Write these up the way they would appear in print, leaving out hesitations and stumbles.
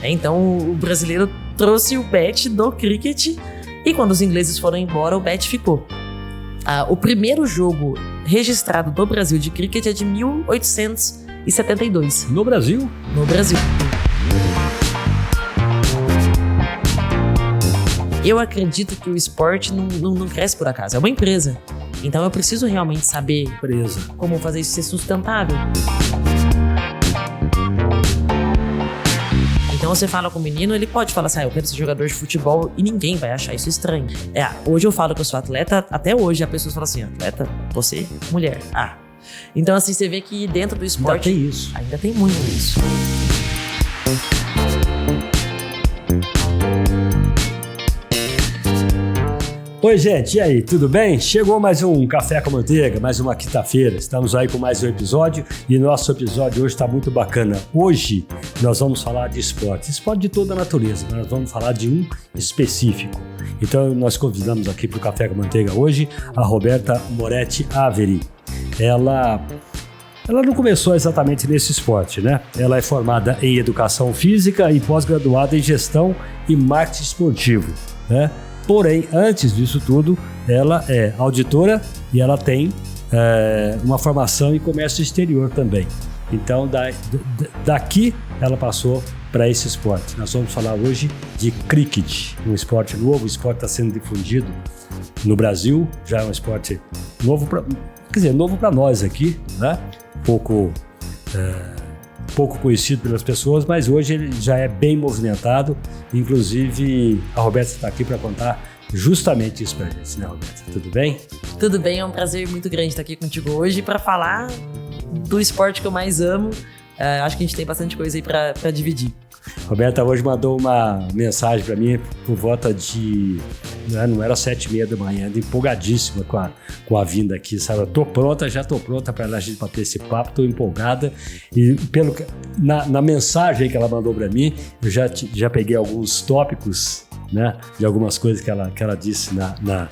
Então o brasileiro trouxe o bat do cricket e quando os ingleses foram embora, o bat ficou. O primeiro jogo registrado do Brasil de cricket é de 1872. No Brasil? No Brasil. Eu acredito que o esporte não cresce por acaso, é uma empresa. Então eu preciso realmente saber como fazer isso ser sustentável. Então você fala com o menino, ele pode falar assim, eu quero ser jogador de futebol e ninguém vai achar isso estranho. Hoje eu falo que eu sou atleta, até hoje a pessoa fala assim, atleta? Você? Mulher? Então assim, você vê que dentro do esporte... Ainda tem isso. Ainda tem muito isso. Oi, gente, e aí, tudo bem? Chegou mais um Café com Manteiga, mais uma quinta-feira. Estamos aí com mais um episódio e nosso episódio hoje está muito bacana. Hoje nós vamos falar de esporte de toda a natureza, mas nós vamos falar de um específico. Então nós convidamos aqui para o Café com Manteiga hoje a Roberta Moretti Averi. Ela não começou exatamente nesse esporte, né? Ela é formada em Educação Física e pós-graduada em Gestão e Marketing Esportivo, né? Porém, antes disso tudo, ela é auditora e ela tem uma formação em comércio exterior também. Então, daqui ela passou para esse esporte. Nós vamos falar hoje de cricket, um esporte novo. O esporte está sendo difundido no Brasil, já é um esporte novo para nós aqui, né? Pouco conhecido pelas pessoas, mas hoje ele já é bem movimentado. Inclusive, a Roberta está aqui para contar justamente isso para a gente, né, Roberta? Tudo bem? Tudo bem, é um prazer muito grande estar aqui contigo hoje para falar do esporte que eu mais amo. Acho que a gente tem bastante coisa aí para dividir. Roberta hoje mandou uma mensagem para mim por volta de... Não era 7h30 da manhã, empolgadíssima com a vinda aqui, sabe? Já tô pronta para a gente bater esse papo, tô empolgada. E na mensagem que ela mandou para mim, eu já peguei alguns tópicos, né? De algumas coisas que ela disse na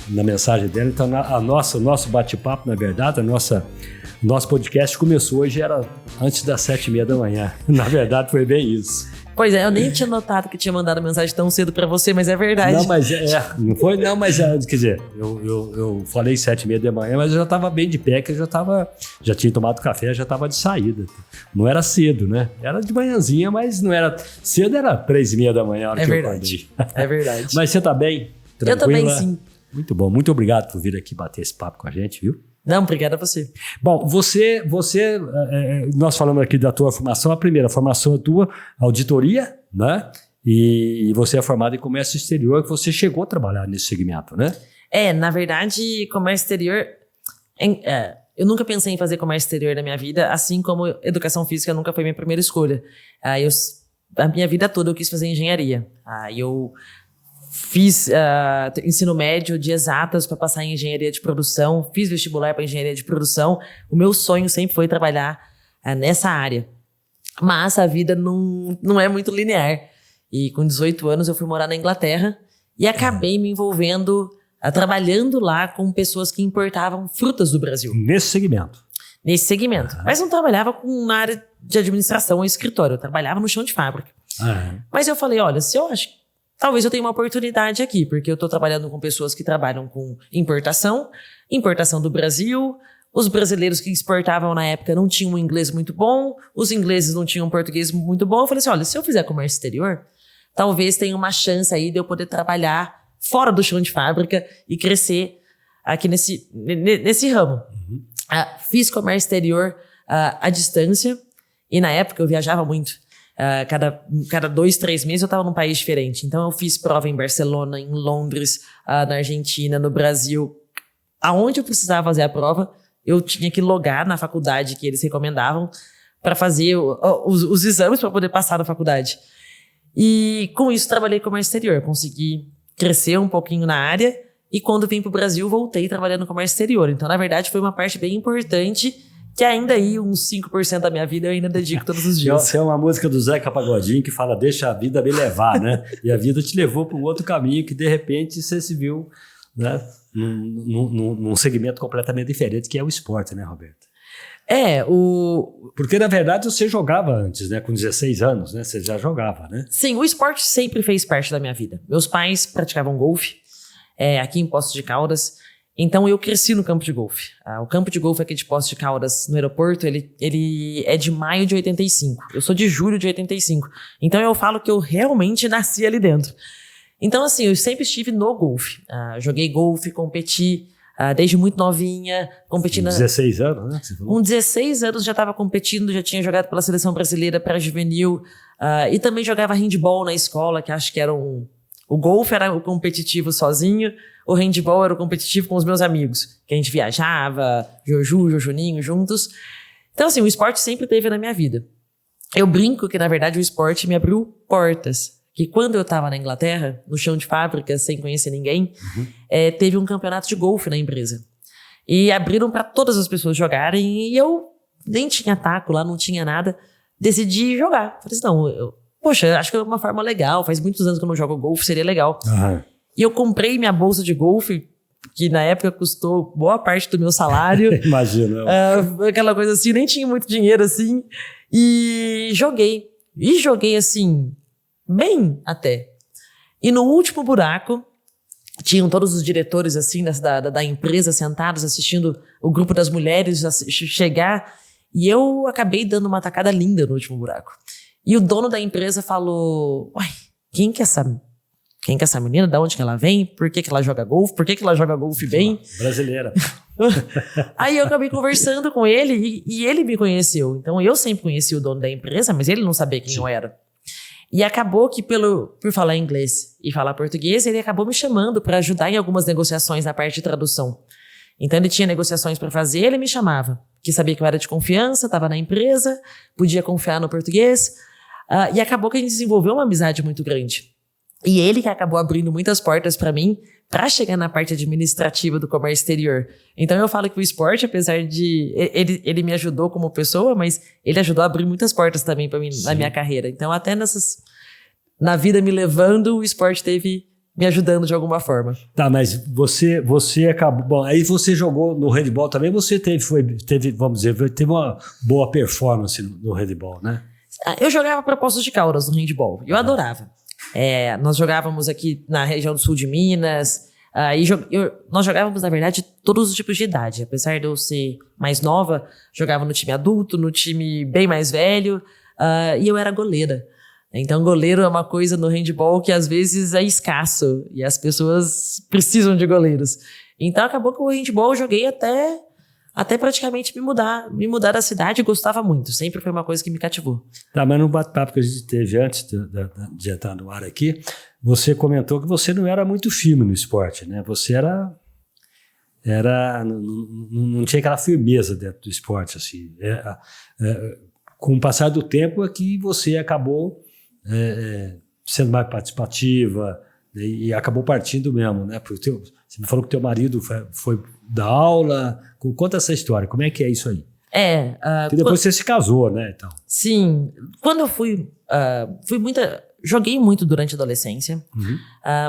mensagem dela. Então, o nosso bate-papo, na verdade, nosso podcast começou hoje, era antes das 7h30 da manhã. Na verdade, foi bem isso. Pois é, eu nem tinha notado que tinha mandado mensagem tão cedo pra você, mas é verdade. Não, mas não foi, não, mas quer dizer, eu falei 7h30 da manhã, mas eu já tava bem de pé, que eu já tinha tomado café, já tava de saída. Não era cedo, né? Era de manhãzinha, mas não era cedo, era 3h30 da manhã, a hora que eu acordei. É verdade. Mas você tá bem? Tranquila? Eu tô bem, sim. Muito bom, muito obrigado por vir aqui bater esse papo com a gente, viu? Não, obrigado a você. Bom, nós falamos aqui da tua formação, a primeira formação é tua, auditoria, né? E você é formado em comércio exterior, que você chegou a trabalhar nesse segmento, né? Na verdade, comércio exterior... eu nunca pensei em fazer comércio exterior na minha vida, assim como educação física nunca foi minha primeira escolha. A minha vida toda eu quis fazer engenharia. Eu fiz ensino médio de exatas para passar em engenharia de produção, fiz vestibular para engenharia de produção. O meu sonho sempre foi trabalhar nessa área. Mas a vida não é muito linear. E com 18 anos eu fui morar na Inglaterra e acabei me envolvendo, trabalhando lá com pessoas que importavam frutas do Brasil. Nesse segmento. Mas não trabalhava na área de administração ou escritório, eu trabalhava no chão de fábrica. Mas eu falei, olha, talvez eu tenha uma oportunidade aqui, porque eu estou trabalhando com pessoas que trabalham com importação do Brasil. Os brasileiros que exportavam na época não tinham um inglês muito bom, os ingleses não tinham um português muito bom. Eu falei assim, olha, se eu fizer comércio exterior, talvez tenha uma chance aí de eu poder trabalhar fora do chão de fábrica e crescer aqui nesse ramo. Fiz comércio exterior à distância e na época eu viajava muito. Cada 2, 3 meses eu estava num país diferente. Então eu fiz prova em Barcelona, em Londres, na Argentina, no Brasil. Aonde eu precisava fazer a prova, eu tinha que logar na faculdade que eles recomendavam para fazer os exames para poder passar na faculdade. E com isso trabalhei comércio exterior. Consegui crescer um pouquinho na área e quando vim para o Brasil voltei trabalhando no comércio exterior. Então na verdade foi uma parte bem importante que ainda aí uns 5% da minha vida eu ainda dedico todos os dias. É uma música do Zeca Pagodinho que fala deixa a vida me levar, né? E a vida te levou para um outro caminho que de repente você se viu, né, num segmento completamente diferente que é o esporte, né, Roberto? Porque, na verdade, você jogava antes, né? Com 16 anos, né? Você já jogava, né? Sim, o esporte sempre fez parte da minha vida. Meus pais praticavam golfe, aqui em Poços de Caldas. Então, eu cresci no campo de golfe. O campo de golfe aqui de Poços de Caldas, no aeroporto, ele é de maio de 85. Eu sou de julho de 85. Então, eu falo que eu realmente nasci ali dentro. Então, assim, eu sempre estive no golfe. Joguei golfe, competi desde muito novinha. Competi 16 anos, né? Com 16 anos já estava competindo, já tinha jogado pela seleção brasileira para juvenil. E também jogava handball na escola, que acho que era o golfe era o competitivo sozinho, o handball era o competitivo com os meus amigos, que a gente viajava, Jojuninho, juntos. Então, assim, o esporte sempre teve na minha vida. Eu brinco que, na verdade, o esporte me abriu portas. Que quando eu estava na Inglaterra, no chão de fábrica, sem conhecer ninguém, teve um campeonato de golfe na empresa. E abriram para todas as pessoas jogarem, e eu nem tinha taco lá, não tinha nada, decidi jogar. Falei assim, não, poxa, acho que é uma forma legal, faz muitos anos que eu não jogo golfe, seria legal. Uhum. E eu comprei minha bolsa de golfe, que na época custou boa parte do meu salário. Imagina. Aquela coisa assim, nem tinha muito dinheiro assim. E joguei. E joguei assim, bem até. E no último buraco, tinham todos os diretores assim da empresa sentados assistindo o grupo das mulheres chegar. E eu acabei dando uma tacada linda no último buraco. E o dono da empresa falou, uai, quem que é essa menina? Da onde que ela vem? Por que que ela joga golfe? Por que que ela joga golfe bem? Brasileira. Aí eu acabei conversando com ele e ele me conheceu. Então eu sempre conheci o dono da empresa, mas ele não sabia quem eu era. E acabou que por falar inglês e falar português, ele acabou me chamando para ajudar em algumas negociações na parte de tradução. Então ele tinha negociações para fazer, ele me chamava. Que sabia que eu era de confiança, estava na empresa, podia confiar no português. E acabou que a gente desenvolveu uma amizade muito grande. E ele que acabou abrindo muitas portas para mim, para chegar na parte administrativa do comércio exterior. Então eu falo que o esporte, apesar de... Ele me ajudou como pessoa, mas ele ajudou a abrir muitas portas também para mim na minha carreira. Então até na vida me levando, o esporte teve me ajudando de alguma forma. Tá, mas você acabou... Bom, aí você jogou no handball também, você teve, vamos dizer, teve uma boa performance no handball, né? Eu jogava para Poços de Caldas no handball. Eu adorava. Nós jogávamos aqui na região do sul de Minas. Nós jogávamos, na verdade, todos os tipos de idade. Apesar de eu ser mais nova, jogava no time adulto, no time bem mais velho. E eu era goleira. Então, goleiro é uma coisa no handball que às vezes é escasso. E as pessoas precisam de goleiros. Então, acabou que o handball eu joguei até praticamente me mudar da cidade, gostava muito. Sempre foi uma coisa que me cativou. Tá, mas no bate-papo que a gente teve antes de entrar no ar aqui, você comentou que você não era muito firme no esporte, né? Você não tinha aquela firmeza dentro do esporte, assim. Com o passar do tempo é que você acabou sendo mais participativa e acabou partindo mesmo, né? Porque você me falou que teu marido foi dar aula. Conta essa história, como é que é isso aí? Que depois você se casou, né? Então. Sim, quando eu joguei muito durante a adolescência,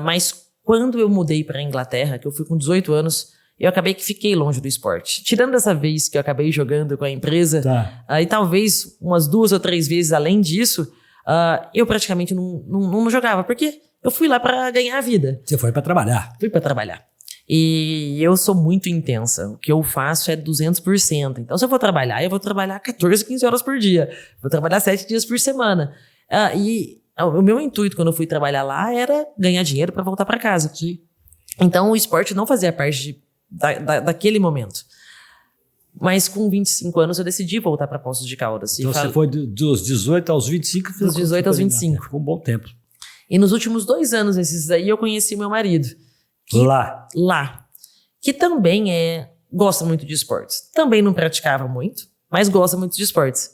mas quando eu mudei para a Inglaterra, que eu fui com 18 anos, eu acabei que fiquei longe do esporte. Tirando essa vez que eu acabei jogando com a empresa, e talvez umas 2 ou 3 vezes além disso, eu praticamente não jogava, porque eu fui lá para ganhar a vida. Você foi para trabalhar? Fui para trabalhar. E eu sou muito intensa. O que eu faço é 200%. Então, se eu vou trabalhar, eu vou trabalhar 14, 15 horas por dia. Vou trabalhar 7 dias por semana. E o meu intuito quando eu fui trabalhar lá era ganhar dinheiro para voltar para casa. Sim. Então, o esporte não fazia parte daquele momento. Mas com 25 anos eu decidi voltar para Poços de Caldas. Então, você foi dos 18 aos 25? Dos 18 aos 25. Ficou um bom tempo. E nos últimos 2 anos, esses aí, eu conheci meu marido. Lá. Que também gosta muito de esportes. Também não praticava muito, mas gosta muito de esportes.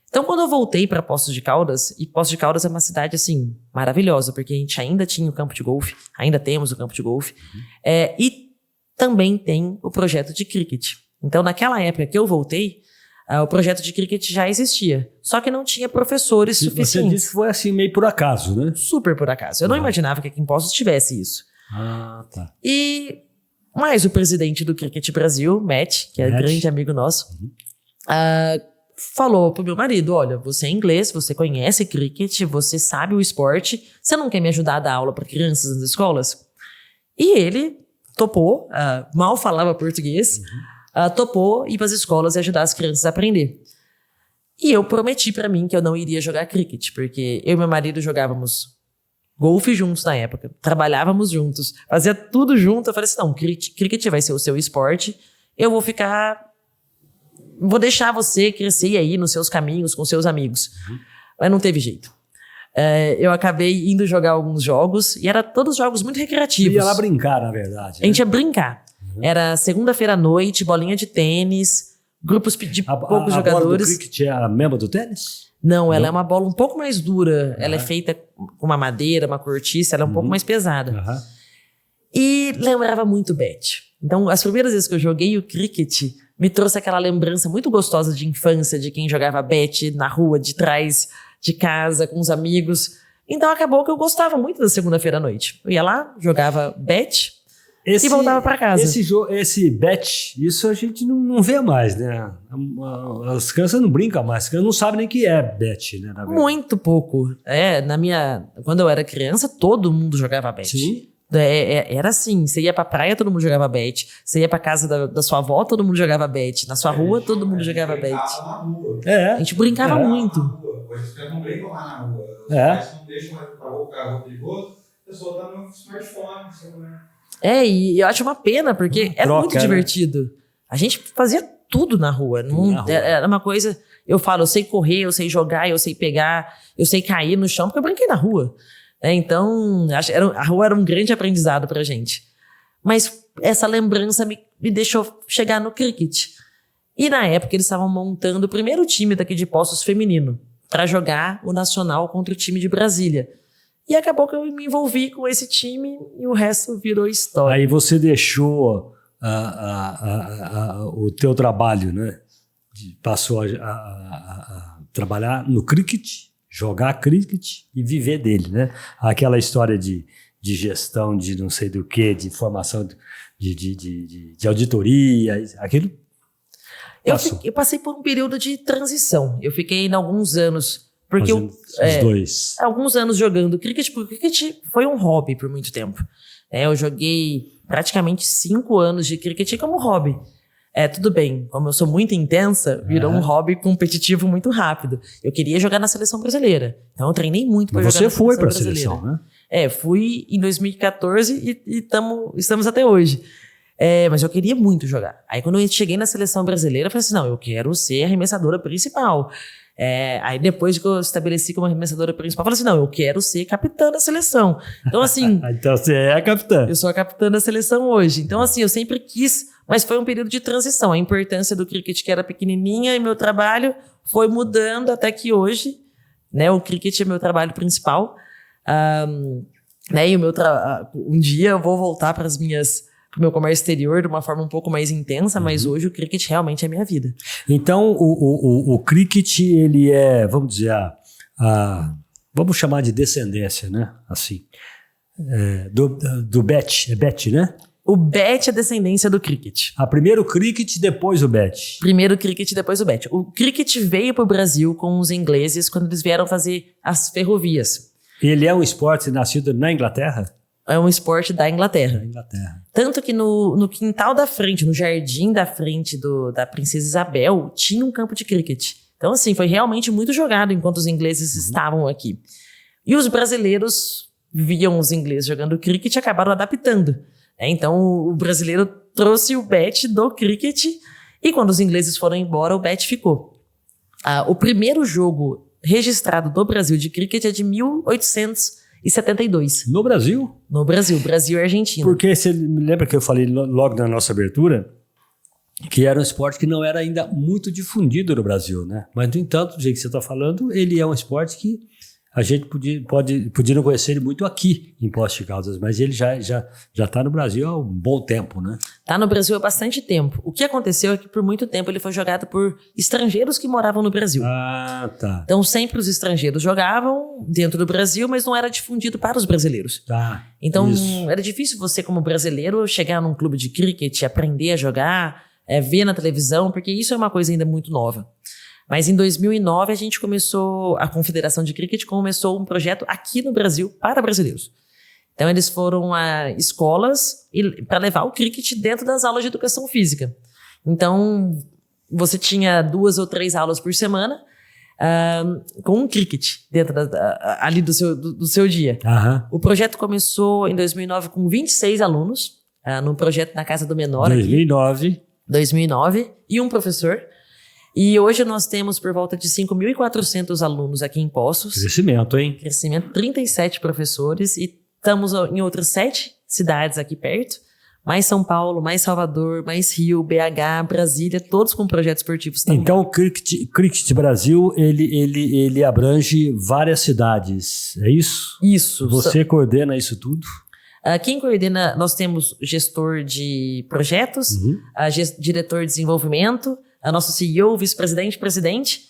Então, quando eu voltei para Poços de Caldas, e Poços de Caldas é uma cidade, assim, maravilhosa, porque a gente ainda tinha o campo de golfe, ainda temos o campo de golfe, e também tem o projeto de cricket. Então, naquela época que eu voltei, o projeto de cricket já existia, só que não tinha professores suficientes. Você disse que foi assim, meio por acaso, né? Super por acaso. Eu não imaginava que aqui em Poços tivesse isso. Tá. Mas o presidente do Cricket Brasil, Matt, que é grande amigo nosso, falou pro meu marido, olha, você é inglês, você conhece cricket, você sabe o esporte, você não quer me ajudar a dar aula para crianças nas escolas? E ele topou, mal falava português, topou ir para as escolas e ajudar as crianças a aprender. E eu prometi para mim que eu não iria jogar cricket, porque eu e meu marido jogávamos golfe juntos na época, trabalhávamos juntos, fazia tudo junto. Eu falei assim, não, cricket vai ser o seu esporte, eu vou deixar você crescer aí nos seus caminhos com seus amigos. Mas não teve jeito. Eu acabei indo jogar alguns jogos, e era todos jogos muito recreativos. Ia lá brincar, na verdade. A gente ia brincar. Era segunda-feira à noite, bolinha de tênis, grupos de poucos jogadores. A bola do cricket é a mesma do tênis? Não, ela é uma bola um pouco mais dura. Ela é feita com uma madeira, uma cortiça, ela é um pouco mais pesada. E lembrava muito bet. Então, as primeiras vezes que eu joguei o cricket, me trouxe aquela lembrança muito gostosa de infância, de quem jogava bet na rua, de trás de casa, com os amigos. Então, acabou que eu gostava muito da segunda-feira à noite. Eu ia lá, jogava bet e voltava para casa. Esse bet, isso a gente não vê mais, né? As crianças não brincam mais, as crianças não sabem nem o que é bet, né? Muito pouco. Quando eu era criança, todo mundo jogava bet. Sim. Era assim, você ia pra praia, todo mundo jogava bet. Você ia pra casa da sua avó, todo mundo jogava bet. Na sua rua, todo mundo jogava bet. Na rua. A gente brincava muito. Hoje os caras não brincam mais na rua. Os pais não deixam mais pra carro perigoso, a pessoa tá no smartphone. E eu acho uma pena, porque era muito divertido. A gente fazia tudo na rua. Era uma coisa... Eu falo, eu sei correr, eu sei jogar, eu sei pegar, eu sei cair no chão, porque eu brinquei na rua. Então, a rua era um grande aprendizado pra gente. Mas essa lembrança me deixou chegar no cricket. E na época eles estavam montando o primeiro time daqui de Poços feminino para jogar o Nacional contra o time de Brasília. E acabou que eu me envolvi com esse time e o resto virou história. Aí você deixou o teu trabalho, né? Passou a trabalhar no cricket, jogar cricket e viver dele, né? Aquela história de gestão de não sei do que, de formação de auditoria, aquilo. Eu passei por um período de transição. Eu fiquei em alguns anos, porque alguns anos jogando cricket, porque o cricket foi um hobby por muito tempo. Eu joguei praticamente 5 anos de cricket como hobby. Tudo bem, como eu sou muito intensa, virou um hobby competitivo muito rápido. Eu queria jogar na seleção brasileira. Então eu treinei muito para jogar na seleção brasileira. Você foi para a seleção, né? Fui em 2014 e estamos até hoje. Mas eu queria muito jogar. Aí quando eu cheguei na seleção brasileira, eu falei assim, não, eu quero ser arremessadora principal. Aí depois que eu estabeleci como arremessadora principal, eu falei assim, não, eu quero ser capitã da seleção. Então assim... Então você é a capitã. Eu sou a capitã da seleção hoje. Então assim, eu sempre quis... Mas foi um período de transição. A importância do cricket, que era pequenininha, e meu trabalho foi mudando até que hoje, né, o cricket é meu trabalho principal. E um dia eu vou voltar para o meu comércio exterior de uma forma um pouco mais intensa, mas hoje o cricket realmente é a minha vida. Então, o cricket, ele é, vamos dizer, vamos chamar de descendência, né? Assim, do bet, é bet, né? O bet é a descendência do cricket. Primeiro o cricket, depois o bet. Primeiro o cricket, depois o bet. O cricket veio para o Brasil com os ingleses quando eles vieram fazer as ferrovias. Ele é um esporte nascido na Inglaterra? É um esporte da Inglaterra. Tanto que no quintal da frente, no jardim da frente da Princesa Isabel, tinha um campo de cricket. Então, assim, foi realmente muito jogado enquanto os ingleses estavam aqui. E os brasileiros viam os ingleses jogando cricket e acabaram adaptando. Então, o brasileiro trouxe o bet do cricket e quando os ingleses foram embora, o bet ficou. O primeiro jogo registrado do Brasil de cricket é de 1872. No Brasil? No Brasil, Brasil e Argentina. Porque você lembra que eu falei logo na nossa abertura que era um esporte que não era ainda muito difundido no Brasil, né? Mas, no entanto, do jeito que você está falando, ele é um esporte que a gente podia não conhecer ele muito aqui em Poços de Caldas, mas ele já está no Brasil há um bom tempo, né? Está no Brasil há bastante tempo. O que aconteceu é que por muito tempo ele foi jogado por estrangeiros que moravam no Brasil. Tá. Então sempre os estrangeiros jogavam dentro do Brasil, mas não era difundido para os brasileiros. Então era difícil você como brasileiro chegar num clube de cricket, aprender a jogar. ver na televisão, porque isso é uma coisa ainda muito nova. Mas em 2009 a Confederação de Cricket começou um projeto aqui no Brasil para brasileiros. Então eles foram a escolas para levar o cricket dentro das aulas de educação física. Então você tinha 2 ou 3 aulas por semana com um cricket dentro ali do seu dia. Uhum. O projeto começou em 2009 com 26 alunos, num projeto na Casa do Menor. 2009, e um professor. E hoje nós temos por volta de 5.400 alunos aqui em Poços. Crescimento, hein? Crescimento, 37 professores e estamos em outras 7 cidades aqui perto. Mais São Paulo, mais Salvador, mais Rio, BH, Brasília, todos com projetos esportivos também. Então o Cricket Brasil, ele abrange várias cidades, é isso? Isso. Você coordena isso tudo? Quem coordena, nós temos gestor de projetos, diretor de desenvolvimento, nosso CEO, vice-presidente, presidente.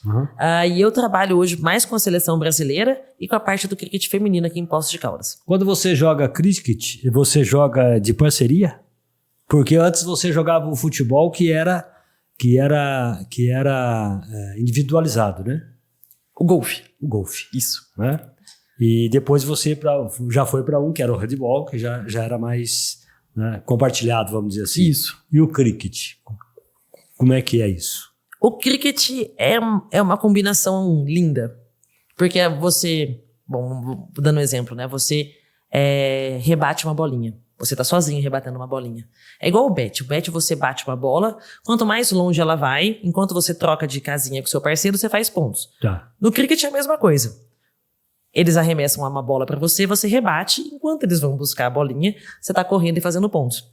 E eu trabalho hoje mais com a seleção brasileira e com a parte do cricket feminino aqui em Poços de Caldas. Quando você joga cricket, você joga de parceria? Porque antes você jogava o futebol que era individualizado, né? O golfe. Isso. Né? E depois você já foi para um que era o handball, que já era mais, né, compartilhado, vamos dizer assim. Isso. E o cricket? Como é que é isso? O cricket é uma combinação linda. Porque você... Bom, dando um exemplo, né? Você rebate uma bolinha. Você tá sozinho rebatendo uma bolinha. É igual o bet. O bet você bate uma bola, quanto mais longe ela vai, enquanto você troca de casinha com seu parceiro, você faz pontos. Tá. No cricket é a mesma coisa. Eles arremessam uma bola pra você, você rebate, enquanto eles vão buscar a bolinha, você tá correndo e fazendo pontos.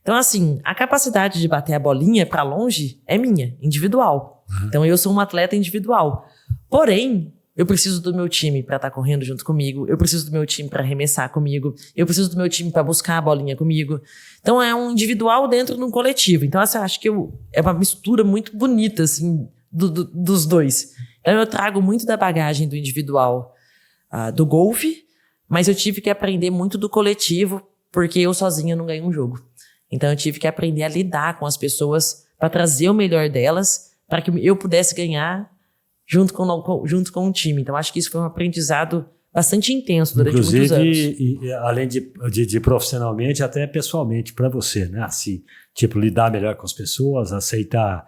Então, assim, a capacidade de bater a bolinha pra longe é minha, individual. Então, eu sou um atleta individual. Porém, eu preciso do meu time pra estar correndo junto comigo, eu preciso do meu time pra arremessar comigo, eu preciso do meu time pra buscar a bolinha comigo. Então, é um individual dentro de um coletivo. Então, assim, eu acho que é uma mistura muito bonita, assim, dos dois. Então, eu trago muito da bagagem do individual do golfe, mas eu tive que aprender muito do coletivo, porque eu sozinha não ganho um jogo. Então, eu tive que aprender a lidar com as pessoas para trazer o melhor delas, para que eu pudesse ganhar junto com o time. Então, acho que isso foi um aprendizado bastante intenso durante muitos anos. Inclusive, além de profissionalmente, até pessoalmente para você, né? Assim, tipo, lidar melhor com as pessoas, aceitar,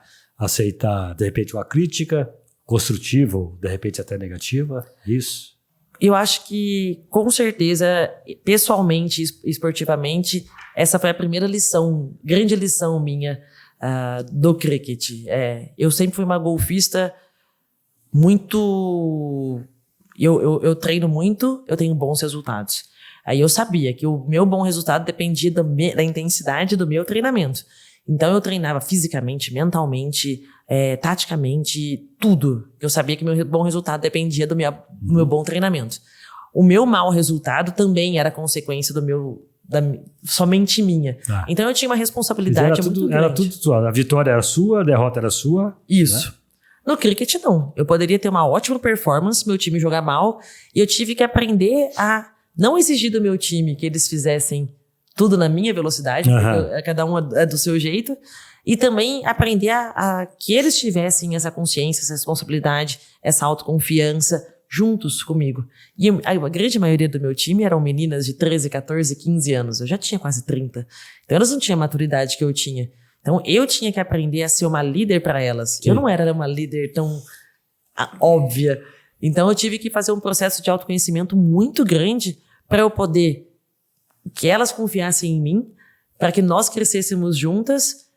de repente, uma crítica construtiva ou, de repente, até negativa, isso. Eu acho que, com certeza, pessoalmente, esportivamente, essa foi a primeira lição, grande lição minha do cricket. Eu sempre fui uma golfista muito... Eu treino muito, eu tenho bons resultados. Aí eu sabia que o meu bom resultado dependia da intensidade do meu treinamento. Então eu treinava fisicamente, mentalmente, taticamente, tudo. Eu sabia que meu bom resultado dependia do meu bom treinamento. O meu mau resultado também era consequência somente minha. Então eu tinha uma responsabilidade muito grande. Era tudo sua. A vitória era sua, a derrota era sua. Isso. Né? No cricket, não. Eu poderia ter uma ótima performance, meu time jogar mal, e eu tive que aprender a não exigir do meu time que eles fizessem tudo na minha velocidade, porque cada um é do seu jeito, e também aprender a que eles tivessem essa consciência, essa responsabilidade, essa autoconfiança juntos comigo. E a grande maioria do meu time eram meninas de 13, 14, 15 anos. Eu já tinha quase 30. Então elas não tinham a maturidade que eu tinha. Então eu tinha que aprender a ser uma líder para elas. Sim. Eu não era uma líder tão óbvia. Então eu tive que fazer um processo de autoconhecimento muito grande para eu poder que elas confiassem em mim, para que nós crescêssemos juntas.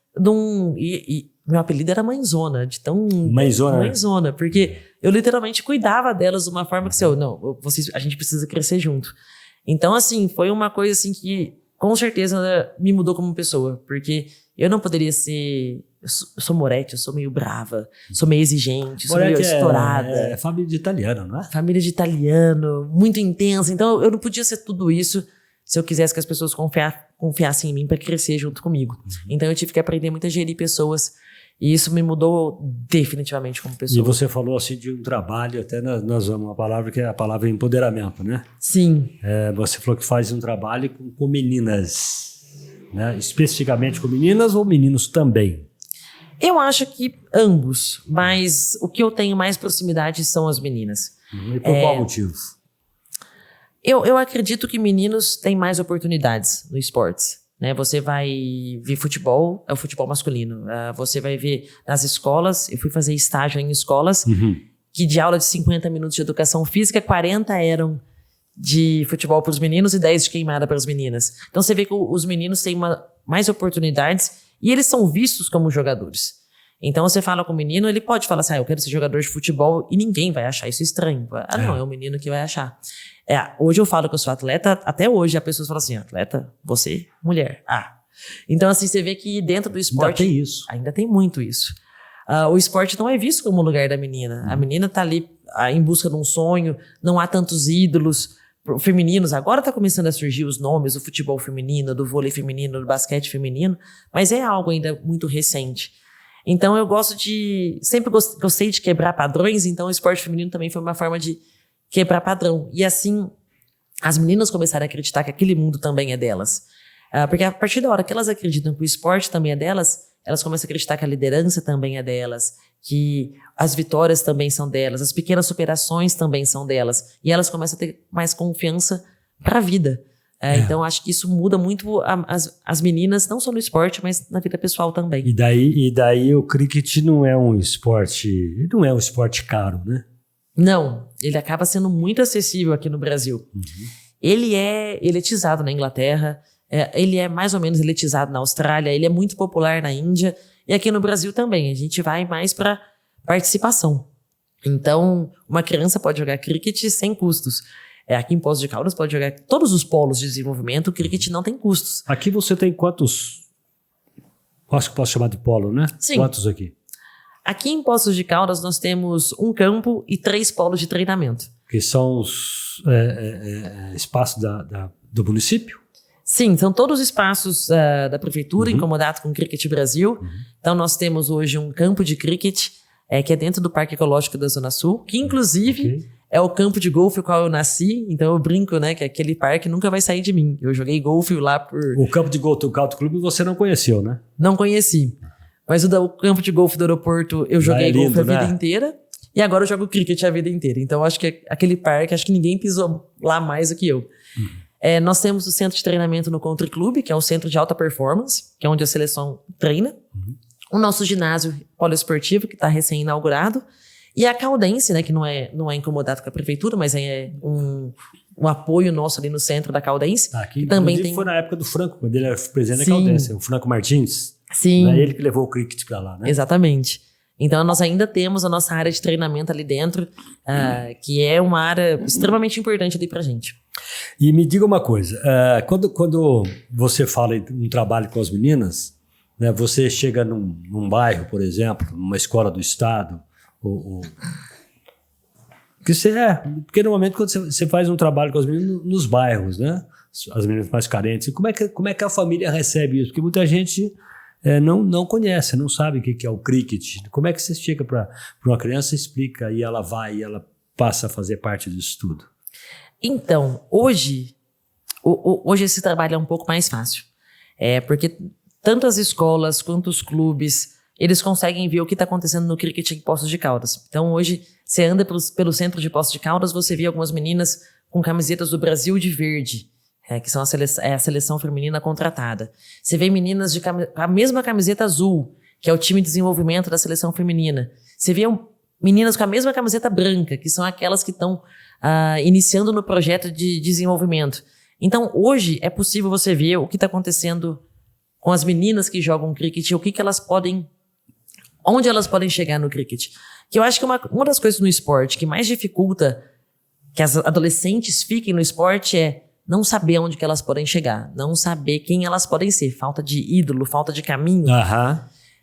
E meu apelido era Mãezona, de tão... Mãezona, porque eu literalmente cuidava delas de uma forma que a gente precisa crescer junto. Então, assim, foi uma coisa assim que com certeza me mudou como pessoa, porque eu não poderia ser... Eu sou Moretti, eu sou meio brava, sou meio exigente, sou meio estourada. É família de italiano, não é? Família de italiano, muito intensa. Então, eu não podia ser tudo isso se eu quisesse que as pessoas confiassem em mim para crescer junto comigo. Então, eu tive que aprender muito a gerir pessoas. E isso me mudou definitivamente como pessoa. E você falou assim de um trabalho, até nós vamos uma palavra que é a palavra empoderamento, né? Sim. Você falou que faz um trabalho com meninas, né? Especificamente com meninas ou meninos também? Eu acho que ambos, mas o que eu tenho mais proximidade são as meninas. E por qual motivo? Eu acredito que meninos têm mais oportunidades no esportes. Né? Você vai ver futebol, é o futebol masculino. Você vai ver nas escolas, eu fui fazer estágio em escolas, que de aula de 50 minutos de educação física, 40 eram de futebol para os meninos e 10 de queimada para as meninas. Então você vê que os meninos têm mais oportunidades e eles são vistos como jogadores. Então você fala com o menino, ele pode falar assim, eu quero ser jogador de futebol, e ninguém vai achar isso estranho. Não, é o menino que vai achar. Hoje eu falo que eu sou atleta, até hoje as pessoas falam assim, atleta, você, mulher. Então assim, você vê que dentro do esporte... Ainda tem isso. Ainda tem muito isso. O esporte não é visto como o lugar da menina. A menina tá ali em busca de um sonho, não há tantos ídolos femininos. Agora tá começando a surgir os nomes do futebol feminino, do vôlei feminino, do basquete feminino, mas é algo ainda muito recente. Então eu gosto de... Sempre gostei de quebrar padrões, então o esporte feminino também foi uma forma de quebrar padrão. E assim, as meninas começaram a acreditar que aquele mundo também é delas. Porque a partir da hora que elas acreditam que o esporte também é delas, elas começam a acreditar que a liderança também é delas, que as vitórias também são delas, as pequenas superações também são delas. E elas começam a ter mais confiança para a vida. Então, acho que isso muda muito as meninas, não só no esporte, mas na vida pessoal também. E daí o cricket não é um esporte caro, né? Não, ele acaba sendo muito acessível aqui no Brasil. Ele é elitizado na Inglaterra, ele é mais ou menos elitizado na Austrália, ele é muito popular na Índia, e aqui no Brasil também. A gente vai mais para participação. Então, uma criança pode jogar cricket sem custos. Aqui em Poços de Caldas pode jogar todos os polos de desenvolvimento, o cricket não tem custos. Aqui você tem quantos? Acho que posso chamar de polo, né? Sim. Quantos aqui? Aqui em Poços de Caldas nós temos um campo e 3 polos de treinamento. Que são os espaços do município? Sim, são todos os espaços da prefeitura, em comodato com o Cricket Brasil. Então nós temos hoje um campo de cricket, que é dentro do Parque Ecológico da Zona Sul, que inclusive... É o campo de golfe no qual eu nasci, então eu brinco, né, que aquele parque nunca vai sair de mim. Eu joguei golfe lá por... O campo de golfe do Country Club você não conheceu, né? Não conheci. Mas o campo de golfe do aeroporto eu joguei golfe a vida inteira. E agora eu jogo cricket a vida inteira. Então acho que aquele parque, acho que ninguém pisou lá mais do que eu. Nós temos o centro de treinamento no Country Club, que é um centro de alta performance, que é onde a seleção treina. O nosso ginásio poliesportivo, que está recém-inaugurado. E a Caldense, né, que não é incomodado com a prefeitura, mas é um apoio nosso ali no centro da Caldense. Que também tem... foi na época do Franco, quando ele era presidente da Caldense, o Franco Martins. Sim. É ele que levou o cricket para lá, né? Exatamente. Então nós ainda temos a nossa área de treinamento ali dentro, que é uma área extremamente importante ali pra gente. E me diga uma coisa, quando você fala em um trabalho com as meninas, né, você chega num bairro, por exemplo, numa escola do estado, porque normalmente quando você faz um trabalho com as meninas nos bairros, né? As meninas mais carentes, como é que a família recebe isso? Porque muita gente não conhece, não sabe o que é o cricket. Como é que você chega para uma criança, explica e ela vai e ela passa a fazer parte disso tudo? Então, hoje esse trabalho é um pouco mais fácil. Porque tanto as escolas quanto os clubes, eles conseguem ver o que está acontecendo no cricket em Poços de Caldas. Então hoje, você anda pelo centro de Poços de Caldas, você vê algumas meninas com camisetas do Brasil de verde, que são a seleção feminina contratada. Você vê meninas com a mesma camiseta azul, que é o time de desenvolvimento da seleção feminina. Você vê meninas com a mesma camiseta branca, que são aquelas que estão iniciando no projeto de desenvolvimento. Então hoje é possível você ver o que está acontecendo com as meninas que jogam cricket, onde elas podem chegar no cricket. Que eu acho que uma das coisas no esporte que mais dificulta que as adolescentes fiquem no esporte é não saber onde que elas podem chegar, não saber quem elas podem ser, falta de ídolo, falta de caminho.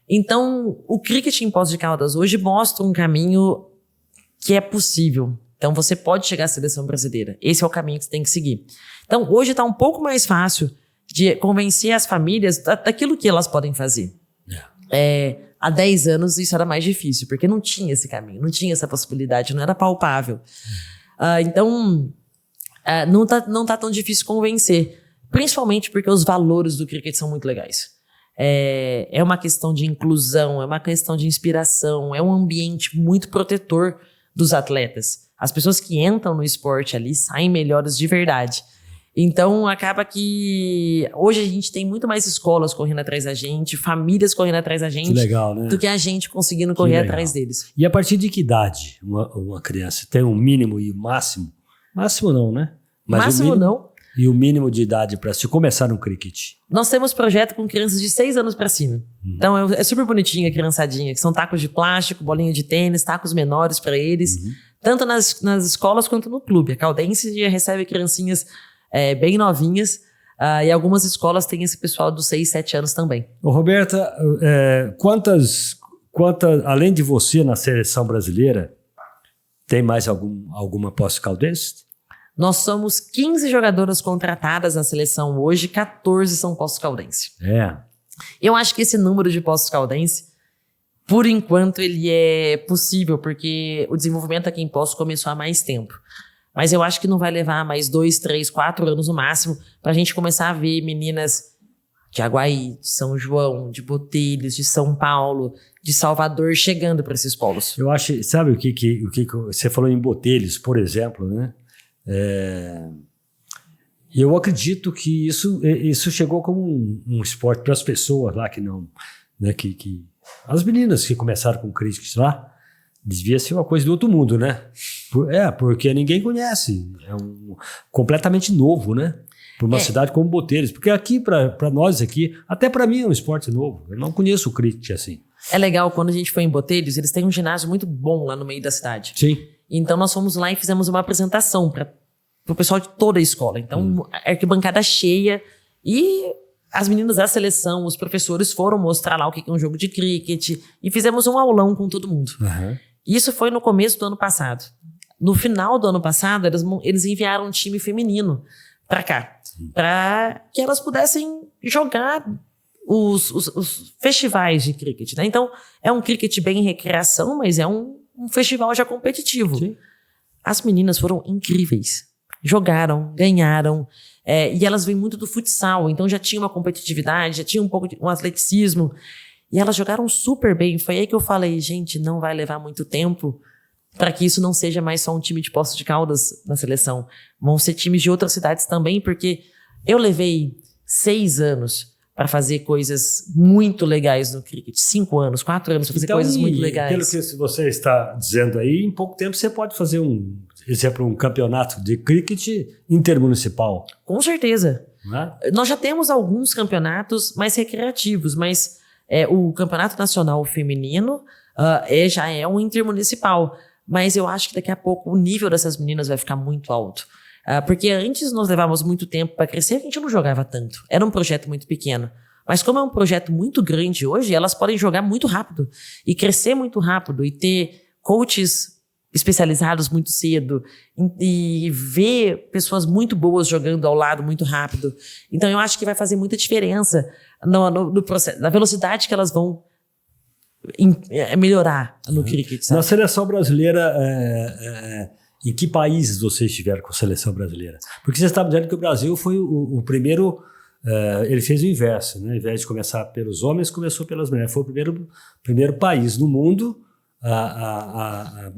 Então, o cricket em Poços de Caldas hoje mostra um caminho que é possível. Então, você pode chegar à seleção brasileira. Esse é o caminho que você tem que seguir. Então, hoje está um pouco mais fácil de convencer as famílias daquilo que elas podem fazer. Há 10 anos isso era mais difícil, porque não tinha esse caminho, não tinha essa possibilidade, não era palpável. Então, não tá tão difícil convencer, principalmente porque os valores do cricket são muito legais. É uma questão de inclusão, é uma questão de inspiração, é um ambiente muito protetor dos atletas. As pessoas que entram no esporte ali saem melhores de verdade. Então, acaba que hoje a gente tem muito mais escolas correndo atrás da gente, famílias correndo atrás da gente, que legal, né? Do que a gente conseguindo correr atrás deles. E a partir de que idade uma criança tem um mínimo e máximo? Máximo não, né? Mas máximo o mínimo, não. E o mínimo de idade para se começar no cricket? Nós temos projeto com crianças de 6 anos para cima. Então, é super bonitinha a criançadinha, que são tacos de plástico, bolinha de tênis, tacos menores para eles, tanto nas escolas quanto no clube. A Caldense já recebe criancinhas bem novinhas, e algumas escolas têm esse pessoal dos 6, 7 anos também. Ô, Roberta, quantas, além de você na seleção brasileira, tem mais alguma pós-caldense? Nós somos 15 jogadoras contratadas na seleção hoje, 14 são pós-caldense. Eu acho que esse número de pós-caldense, por enquanto, ele é possível, porque o desenvolvimento aqui em Poços começou há mais tempo. Mas eu acho que não vai levar mais 2, 3, 4 anos no máximo para a gente começar a ver meninas de Aguaí, de São João, de Botelhos, de São Paulo, de Salvador chegando para esses polos. Eu acho, sabe o que você falou em Botelhos, por exemplo, né? Eu acredito que isso chegou como um esporte para as pessoas lá que não, né? As meninas que começaram com cricket lá, devia ser uma coisa do outro mundo, né? Porque ninguém conhece. É completamente novo, né? Para uma cidade como Botelhos. Porque aqui, para nós aqui, até para mim é um esporte novo. Eu não conheço o cricket assim. É legal, quando a gente foi em Botelhos, eles têm um ginásio muito bom lá no meio da cidade. Sim. Então nós fomos lá e fizemos uma apresentação para o pessoal de toda a escola. Então, arquibancada cheia. E as meninas da seleção, os professores foram mostrar lá o que é um jogo de cricket. E fizemos um aulão com todo mundo. Isso foi no começo do ano passado. No final do ano passado, eles enviaram um time feminino para cá, para que elas pudessem jogar os festivais de cricket, né? Então, é um cricket bem em recreação, mas é um festival já competitivo. Sim. As meninas foram incríveis. Jogaram, ganharam, e elas vêm muito do futsal, então já tinha uma competitividade, já tinha um pouco de um atleticismo. E elas jogaram super bem. Foi aí que eu falei, gente, não vai levar muito tempo para que isso não seja mais só um time de Poços de Caldas na seleção. Vão ser times de outras cidades também, porque eu levei 6 anos para fazer coisas muito legais no cricket. 5 anos, 4 anos para fazer coisas muito legais. Pelo que você está dizendo aí, em pouco tempo você pode fazer um campeonato de cricket intermunicipal. Com certeza. Nós já temos alguns campeonatos mais recreativos, mas o Campeonato Nacional Feminino já é um intermunicipal. Mas eu acho que daqui a pouco o nível dessas meninas vai ficar muito alto. Porque antes nós levávamos muito tempo para crescer, a gente não jogava tanto. Era um projeto muito pequeno. Mas como é um projeto muito grande hoje, elas podem jogar muito rápido e crescer muito rápido e ter coaches especializados muito cedo e ver pessoas muito boas jogando ao lado muito rápido. Então eu acho que vai fazer muita diferença no processo, na velocidade que elas vão melhorar no cricket. Sabe? Na seleção brasileira, em que países vocês estiveram com a seleção brasileira? Porque você estava dizendo que o Brasil foi o primeiro, ele fez o inverso, né? Ao invés de começar pelos homens, começou pelas mulheres. Foi o primeiro país no mundo a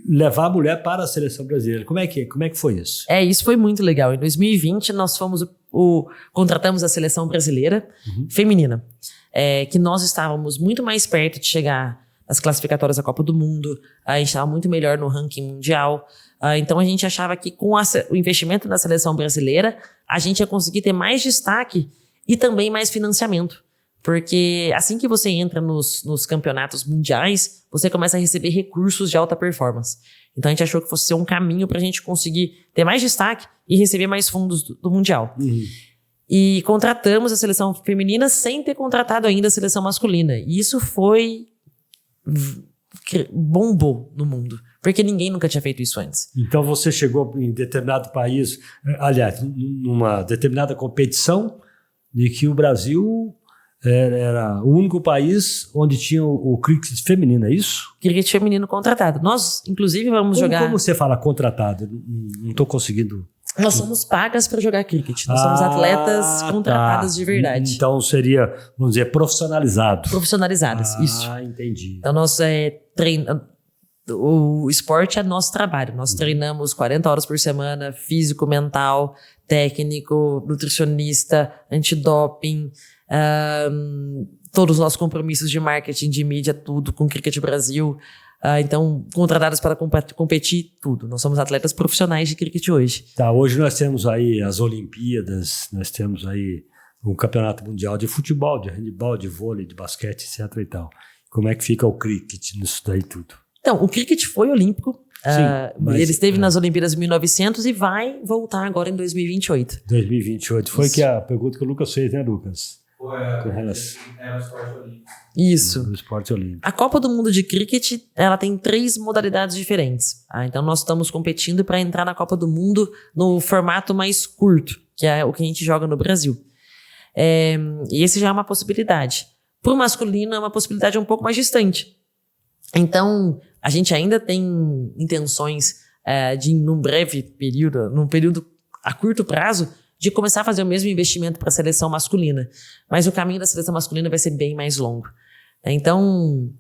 levar a mulher para a seleção brasileira. Como é que foi isso? Isso foi muito legal. Em 2020, nós contratamos a seleção brasileira feminina, que nós estávamos muito mais perto de chegar nas classificatórias da Copa do Mundo, a gente estava muito melhor no ranking mundial, então a gente achava que com o investimento na seleção brasileira, a gente ia conseguir ter mais destaque e também mais financiamento. Porque assim que você entra nos campeonatos mundiais, você começa a receber recursos de alta performance. Então a gente achou que fosse ser um caminho para a gente conseguir ter mais destaque e receber mais fundos do Mundial. E contratamos a seleção feminina sem ter contratado ainda a seleção masculina. E isso bombou no mundo, porque ninguém nunca tinha feito isso antes. Então você chegou em determinado país, aliás, numa determinada competição, de que o Brasil era o único país onde tinha o cricket feminino, é isso? Cricket feminino contratado. Nós, inclusive, vamos jogar... Como você fala contratado? Não estou conseguindo... Nós somos pagas para jogar cricket. Nós somos atletas contratadas de verdade. Então seria, vamos dizer, profissionalizado. Profissionalizadas, isso. Entendi. Então nós o esporte é nosso trabalho. Nós treinamos 40 horas por semana, físico, mental, técnico, nutricionista, antidoping, todos os nossos compromissos de marketing, de mídia, tudo com Cricket Brasil. Então, contratados para competir, tudo. Nós somos atletas profissionais de cricket hoje. Tá, hoje nós temos aí as Olimpíadas, nós temos aí um campeonato mundial de futebol, de handebol, de vôlei, de basquete, etc e tal. Como é que fica o cricket nisso daí tudo? Então, o cricket foi olímpico. Sim, ele esteve nas Olimpíadas em 1900 e vai voltar agora em 2028. 2028. Foi que a pergunta que o Lucas fez, né, Lucas? Era o esporte olímpico. Isso. Do esporte olímpico. A Copa do Mundo de Cricket, ela tem 3 modalidades diferentes. Então, nós estamos competindo para entrar na Copa do Mundo no formato mais curto, que é o que a gente joga no Brasil. E esse já é uma possibilidade. Para o masculino, é uma possibilidade um pouco mais distante. Então, a gente ainda tem intenções de, num breve período, num período a curto prazo, de começar a fazer o mesmo investimento para a seleção masculina. Mas o caminho da seleção masculina vai ser bem mais longo. Então,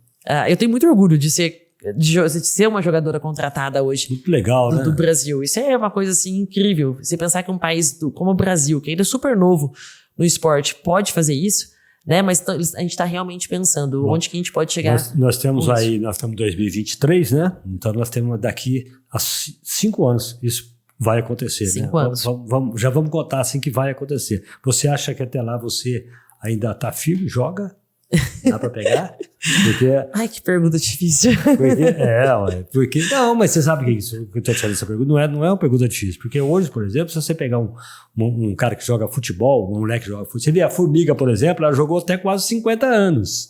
eu tenho muito orgulho de ser uma jogadora contratada hoje. Muito legal, né? Do Brasil. Isso é uma coisa assim incrível. Você pensar que um país como o Brasil, que ainda é super novo no esporte, pode fazer isso, né? Mas a gente está realmente pensando onde que a gente pode chegar. Nós temos aí, nós estamos em 2023, né? Então nós temos daqui a 5 anos isso vai acontecer. 5 anos. Já vamos contar assim que vai acontecer. Você acha que até lá você ainda está firme, joga? Dá para pegar? Porque, ai, que pergunta difícil. Porque não, mas você sabe que isso que eu estou te fazendo essa pergunta não é uma pergunta difícil. Porque hoje, por exemplo, se você pegar um cara que joga futebol, um moleque que joga futebol, você vê a Formiga, por exemplo, ela jogou até quase 50 anos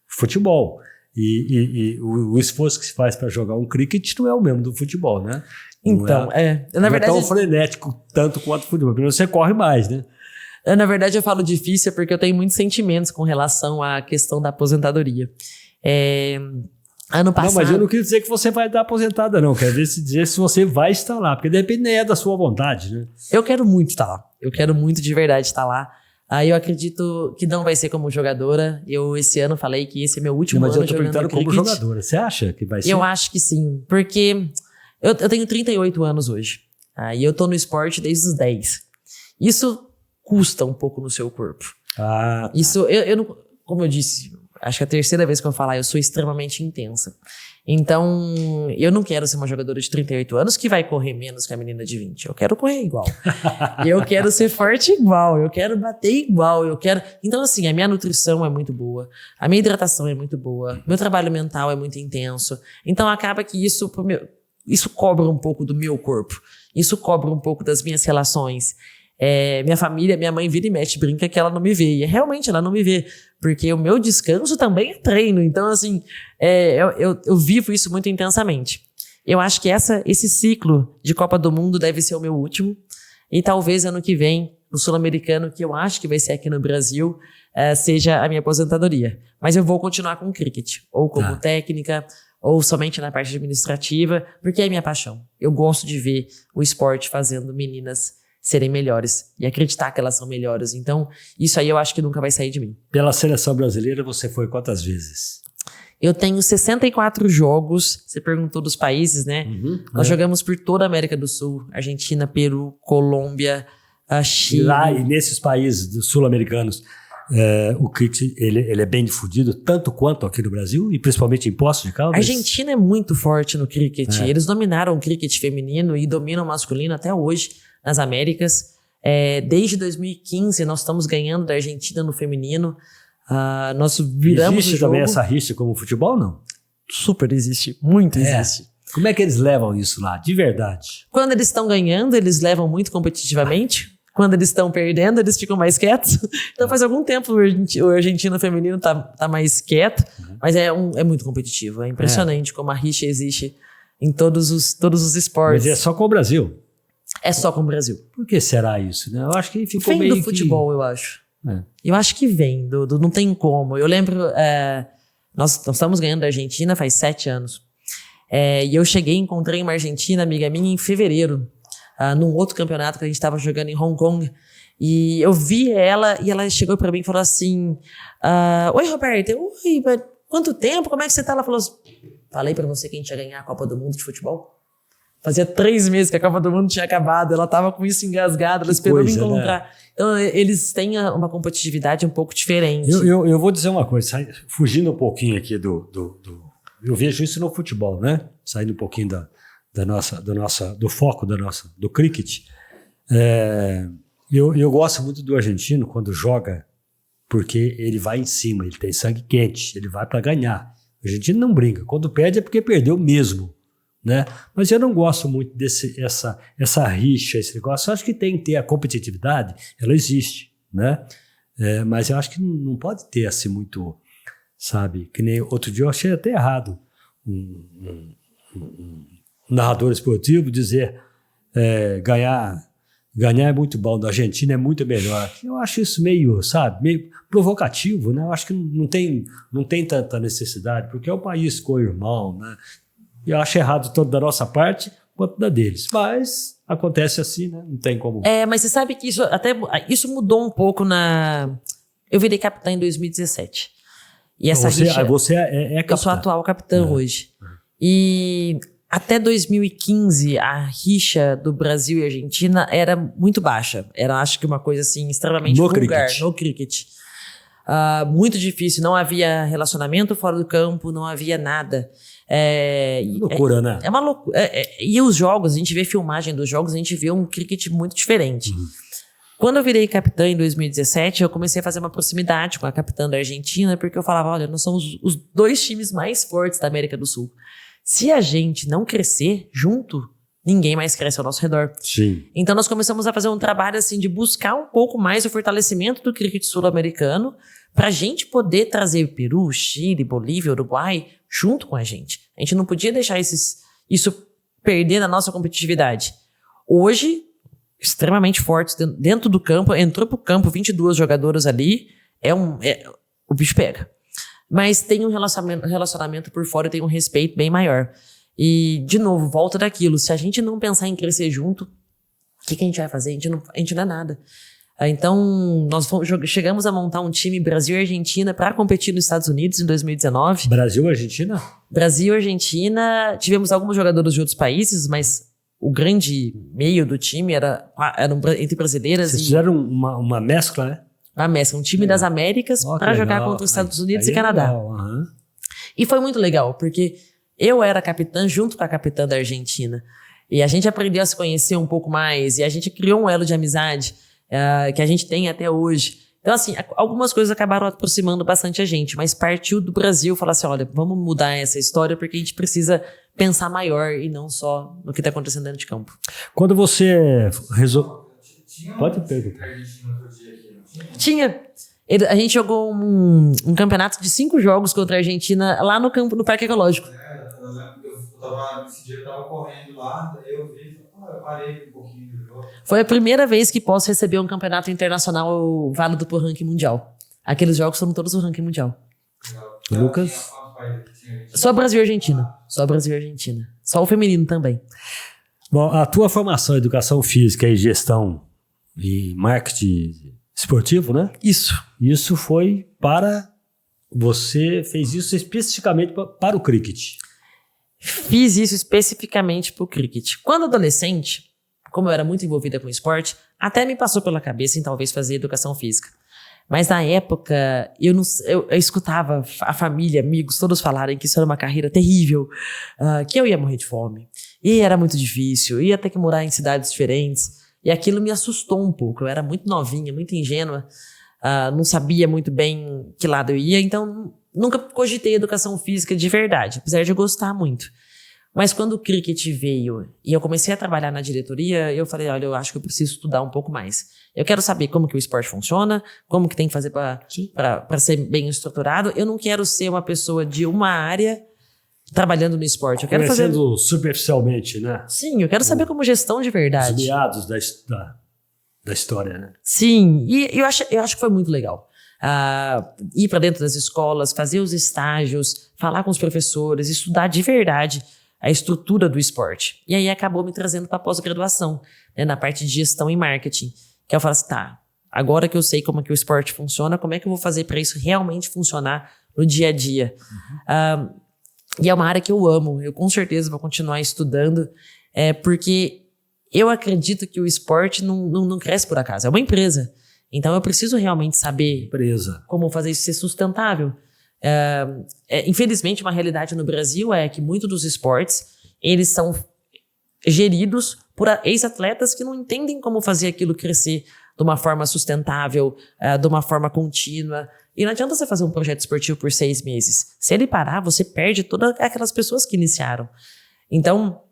futebol. E o esforço que se faz para jogar um cricket não é o mesmo do futebol, né? Então, na verdade, é tão frenético tanto quanto o futebol. Primeiro você corre mais, né? Na verdade, eu falo difícil porque eu tenho muitos sentimentos com relação à questão da aposentadoria. Ano passado... Não, mas eu não queria dizer que você vai dar aposentada, não. Quero dizer se você vai estar lá, porque de repente nem é da sua vontade, né? Eu quero muito estar lá. Eu quero muito de verdade estar lá. Eu acredito que não vai ser como jogadora. Eu esse ano falei que esse é meu último ano jogando cricket. Mas eu tô perguntando como jogadora. Você acha que vai ser? Eu acho que sim, porque eu tenho 38 anos hoje. E eu tô no esporte desde os 10. Isso custa um pouco no seu corpo. Isso, eu não, como eu disse, acho que é a terceira vez que eu falar, eu sou extremamente intensa. Então, eu não quero ser uma jogadora de 38 anos que vai correr menos que a menina de 20. Eu quero correr igual. Eu quero ser forte igual. Eu quero bater igual. Então, assim, a minha nutrição é muito boa. A minha hidratação é muito boa. Meu trabalho mental é muito intenso. Então, acaba que isso cobra um pouco do meu corpo. Isso cobra um pouco das minhas relações. Minha família, minha mãe vira e mexe, brinca que ela não me vê. E realmente ela não me vê, porque o meu descanso também é treino. Então, assim, eu vivo isso muito intensamente. Eu acho que esse ciclo de Copa do Mundo deve ser o meu último. E talvez ano que vem, no Sul-Americano, que eu acho que vai ser aqui no Brasil, seja a minha aposentadoria. Mas eu vou continuar com o cricket, ou como técnica, ou somente na parte administrativa, porque é minha paixão. Eu gosto de ver o esporte fazendo meninas serem melhores e acreditar que elas são melhores. Então, isso aí eu acho que nunca vai sair de mim. Pela seleção brasileira, você foi quantas vezes? Eu tenho 64 jogos. Você perguntou dos países, né? Nós jogamos por toda a América do Sul. Argentina, Peru, Colômbia, Chile. E nesses países sul-americanos, o cricket ele é bem difundido, tanto quanto aqui no Brasil, e principalmente em Poços de Caldas? A Argentina é muito forte no cricket. Eles dominaram o cricket feminino e dominam o masculino até hoje nas Américas. Desde 2015 nós estamos ganhando da Argentina no feminino. Nós viramos existe o jogo. Também essa rixa como futebol, não? Super existe, muito existe. Como é que eles levam isso lá, de verdade? Quando eles estão ganhando, eles levam muito competitivamente. Quando eles estão perdendo, eles ficam mais quietos. Então faz algum tempo o argentino feminino tá mais quieto, mas é muito competitivo. É impressionante como a rixa existe em todos os esportes. Mas é só com o Brasil? É só com o Brasil. Por que será isso, né? Eu acho que ficou vem meio do futebol, eu acho. Eu acho que vem, não tem como. Eu lembro, nós estamos ganhando da Argentina faz 7 anos. E eu encontrei uma argentina, amiga minha, em fevereiro. num outro campeonato que a gente estava jogando em Hong Kong. E eu vi ela e ela chegou para mim e falou assim, oi, Roberta. Oi, mas quanto tempo? Como é que você tá? Ela falou assim, falei para você que a gente ia ganhar a Copa do Mundo de futebol. Fazia 3 meses que a Copa do Mundo tinha acabado, ela tava com isso engasgado, ela esperou me encontrar. Né? Então, eles têm uma competitividade um pouco diferente. Eu vou dizer uma coisa, fugindo um pouquinho aqui eu vejo isso no futebol, né? Saindo um pouquinho do foco do cricket. Eu gosto muito do argentino quando joga, porque ele vai em cima, ele tem sangue quente, ele vai para ganhar. O argentino não brinca, quando perde é porque perdeu mesmo. Né? Mas eu não gosto muito essa rixa, esse negócio. Eu acho que tem que ter a competitividade, ela existe, né? Mas eu acho que não pode ter assim muito, sabe? Que nem outro dia eu achei até errado um narrador esportivo dizer ganhar é muito bom, da Argentina é muito melhor. Eu acho isso meio, sabe, meio provocativo, né? Eu acho que não tem tanta necessidade, porque é um país co-irmão, né? Eu acho errado tanto da nossa parte quanto da deles. Mas acontece assim, né? Não tem como. Mas você sabe que isso mudou um pouco Eu virei capitã em 2017. E essa você é capitã. Eu sou a atual capitã hoje. E até 2015, a rixa do Brasil e Argentina era muito baixa. Era, acho que, uma coisa assim, extremamente vulgar no cricket. Muito difícil. Não havia relacionamento fora do campo, não havia nada. Loucura, né? É uma loucura. E os jogos, a gente vê filmagem dos jogos, a gente vê um cricket muito diferente. Quando eu virei capitã em 2017, eu comecei a fazer uma proximidade com a capitã da Argentina, porque eu falava, olha, nós somos os 2 times mais fortes da América do Sul. Se a gente não crescer junto, ninguém mais cresce ao nosso redor. Sim. Então nós começamos a fazer um trabalho assim de buscar um pouco mais o fortalecimento do cricket sul-americano, para a gente poder trazer Peru, Chile, Bolívia, Uruguai junto com a gente. A gente não podia deixar isso perder na nossa competitividade. Hoje, extremamente fortes dentro do campo, entrou pro campo 22 jogadoras ali, o bicho pega. Mas tem um relacionamento por fora, tem um respeito bem maior. E, de novo, volta daquilo. Se a gente não pensar em crescer junto, o que a gente vai fazer? A gente não é nada. Então, nós chegamos a montar um time Brasil e Argentina para competir nos Estados Unidos em 2019. Brasil e Argentina? Brasil e Argentina. Tivemos alguns jogadores de outros países, mas o grande meio do time era entre brasileiras. Vocês fizeram uma mescla, né? Uma mescla. Um time das Américas para jogar contra os Estados Unidos e Canadá. E foi muito legal, porque eu era capitã junto com a capitã da Argentina. E a gente aprendeu a se conhecer um pouco mais. E a gente criou um elo de amizade que a gente tem até hoje. Então, assim, algumas coisas acabaram aproximando bastante a gente, mas partiu do Brasil falar assim, olha, vamos mudar essa história porque a gente precisa pensar maior e não só no que está acontecendo dentro de campo. Quando você Pode perguntar. Tinha. A gente jogou um campeonato de 5 jogos contra a Argentina lá no campo, no Parque Ecológico. Esse dia eu tava correndo lá, daí eu vi, eu parei um pouquinho do jogo. Foi a primeira vez que posso receber um campeonato internacional válido por ranking mundial. Aqueles jogos foram todos o ranking mundial. Lucas? Só Brasil e Argentina. Só Brasil e Argentina. Só o feminino também. Bom, a tua formação em educação física e gestão e marketing esportivo, né? Isso foi para... Você fez isso especificamente para o cricket. Fiz isso especificamente para o cricket. Quando adolescente, como eu era muito envolvida com esporte, até me passou pela cabeça em talvez fazer educação física. Mas na época, eu escutava a família, amigos, todos falarem que isso era uma carreira terrível, que eu ia morrer de fome. E era muito difícil, ia ter que morar em cidades diferentes. E aquilo me assustou um pouco. Eu era muito novinha, muito ingênua, não sabia muito bem que lado eu ia, então nunca cogitei educação física de verdade, apesar de eu gostar muito. Mas quando o cricket veio e eu comecei a trabalhar na diretoria, eu falei, olha, eu acho que eu preciso estudar um pouco mais. Eu quero saber como que o esporte funciona, como que tem que fazer para ser bem estruturado. Eu não quero ser uma pessoa de uma área trabalhando no esporte. Eu quero Conhecendo superficialmente, né? Sim, eu quero saber como gestão de verdade. Os meados da história, né? Sim, e eu acho que foi muito legal. Ir para dentro das escolas, fazer os estágios, falar com os professores, estudar de verdade a estrutura do esporte. E aí acabou me trazendo para pós-graduação, né, na parte de gestão e marketing. Que eu falo assim, tá, agora que eu sei como é que o esporte funciona, como é que eu vou fazer para isso realmente funcionar no dia a dia? E é uma área que eu amo, eu com certeza vou continuar estudando, porque eu acredito que o esporte não cresce por acaso, é uma empresa. Então eu preciso realmente saber como fazer isso ser sustentável. Infelizmente, uma realidade no Brasil é que muitos dos esportes, eles são geridos por ex-atletas que não entendem como fazer aquilo crescer de uma forma sustentável, de uma forma contínua. E não adianta você fazer um projeto esportivo por 6 meses. Se ele parar, você perde todas aquelas pessoas que iniciaram. Então,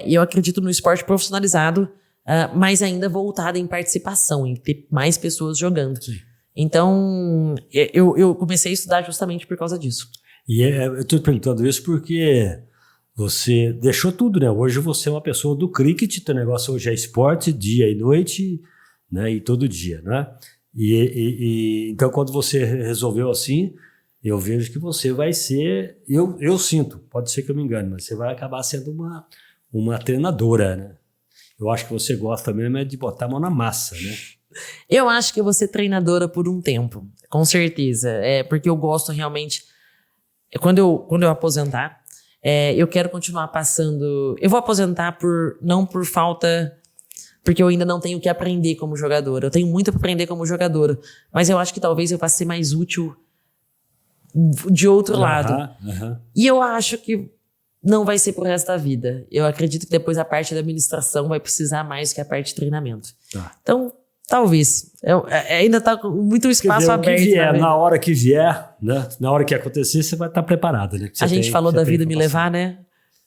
eu acredito no esporte profissionalizado, mas ainda voltado em participação, em ter mais pessoas jogando. Sim. Então, eu comecei a estudar justamente por causa disso. E eu estou perguntando isso porque você deixou tudo, né? Hoje você é uma pessoa do cricket, teu negócio hoje é esporte, dia e noite, né? E todo dia, né? Então, quando você resolveu assim, eu vejo que você vai ser... Eu sinto, pode ser que eu me engane, mas você vai acabar sendo uma treinadora, né? Eu acho que você gosta mesmo de botar a mão na massa, né? Eu acho que eu vou ser treinadora por um tempo, com certeza. Porque eu gosto realmente... Quando eu aposentar, eu quero continuar passando... Eu vou aposentar não por falta... Porque eu ainda não tenho o que aprender como jogadora. Eu tenho muito para aprender como jogadora. Mas eu acho que talvez eu vá ser mais útil de outro lado. E eu acho que não vai ser pro resto da vida. Eu acredito que depois a parte da administração vai precisar mais que a parte de treinamento. Então, talvez. Ainda tá com muito espaço aberto. Que vier, na hora que vier, né? Na hora que acontecer, você vai estar preparada. Né? A gente falou da vida me levar, né?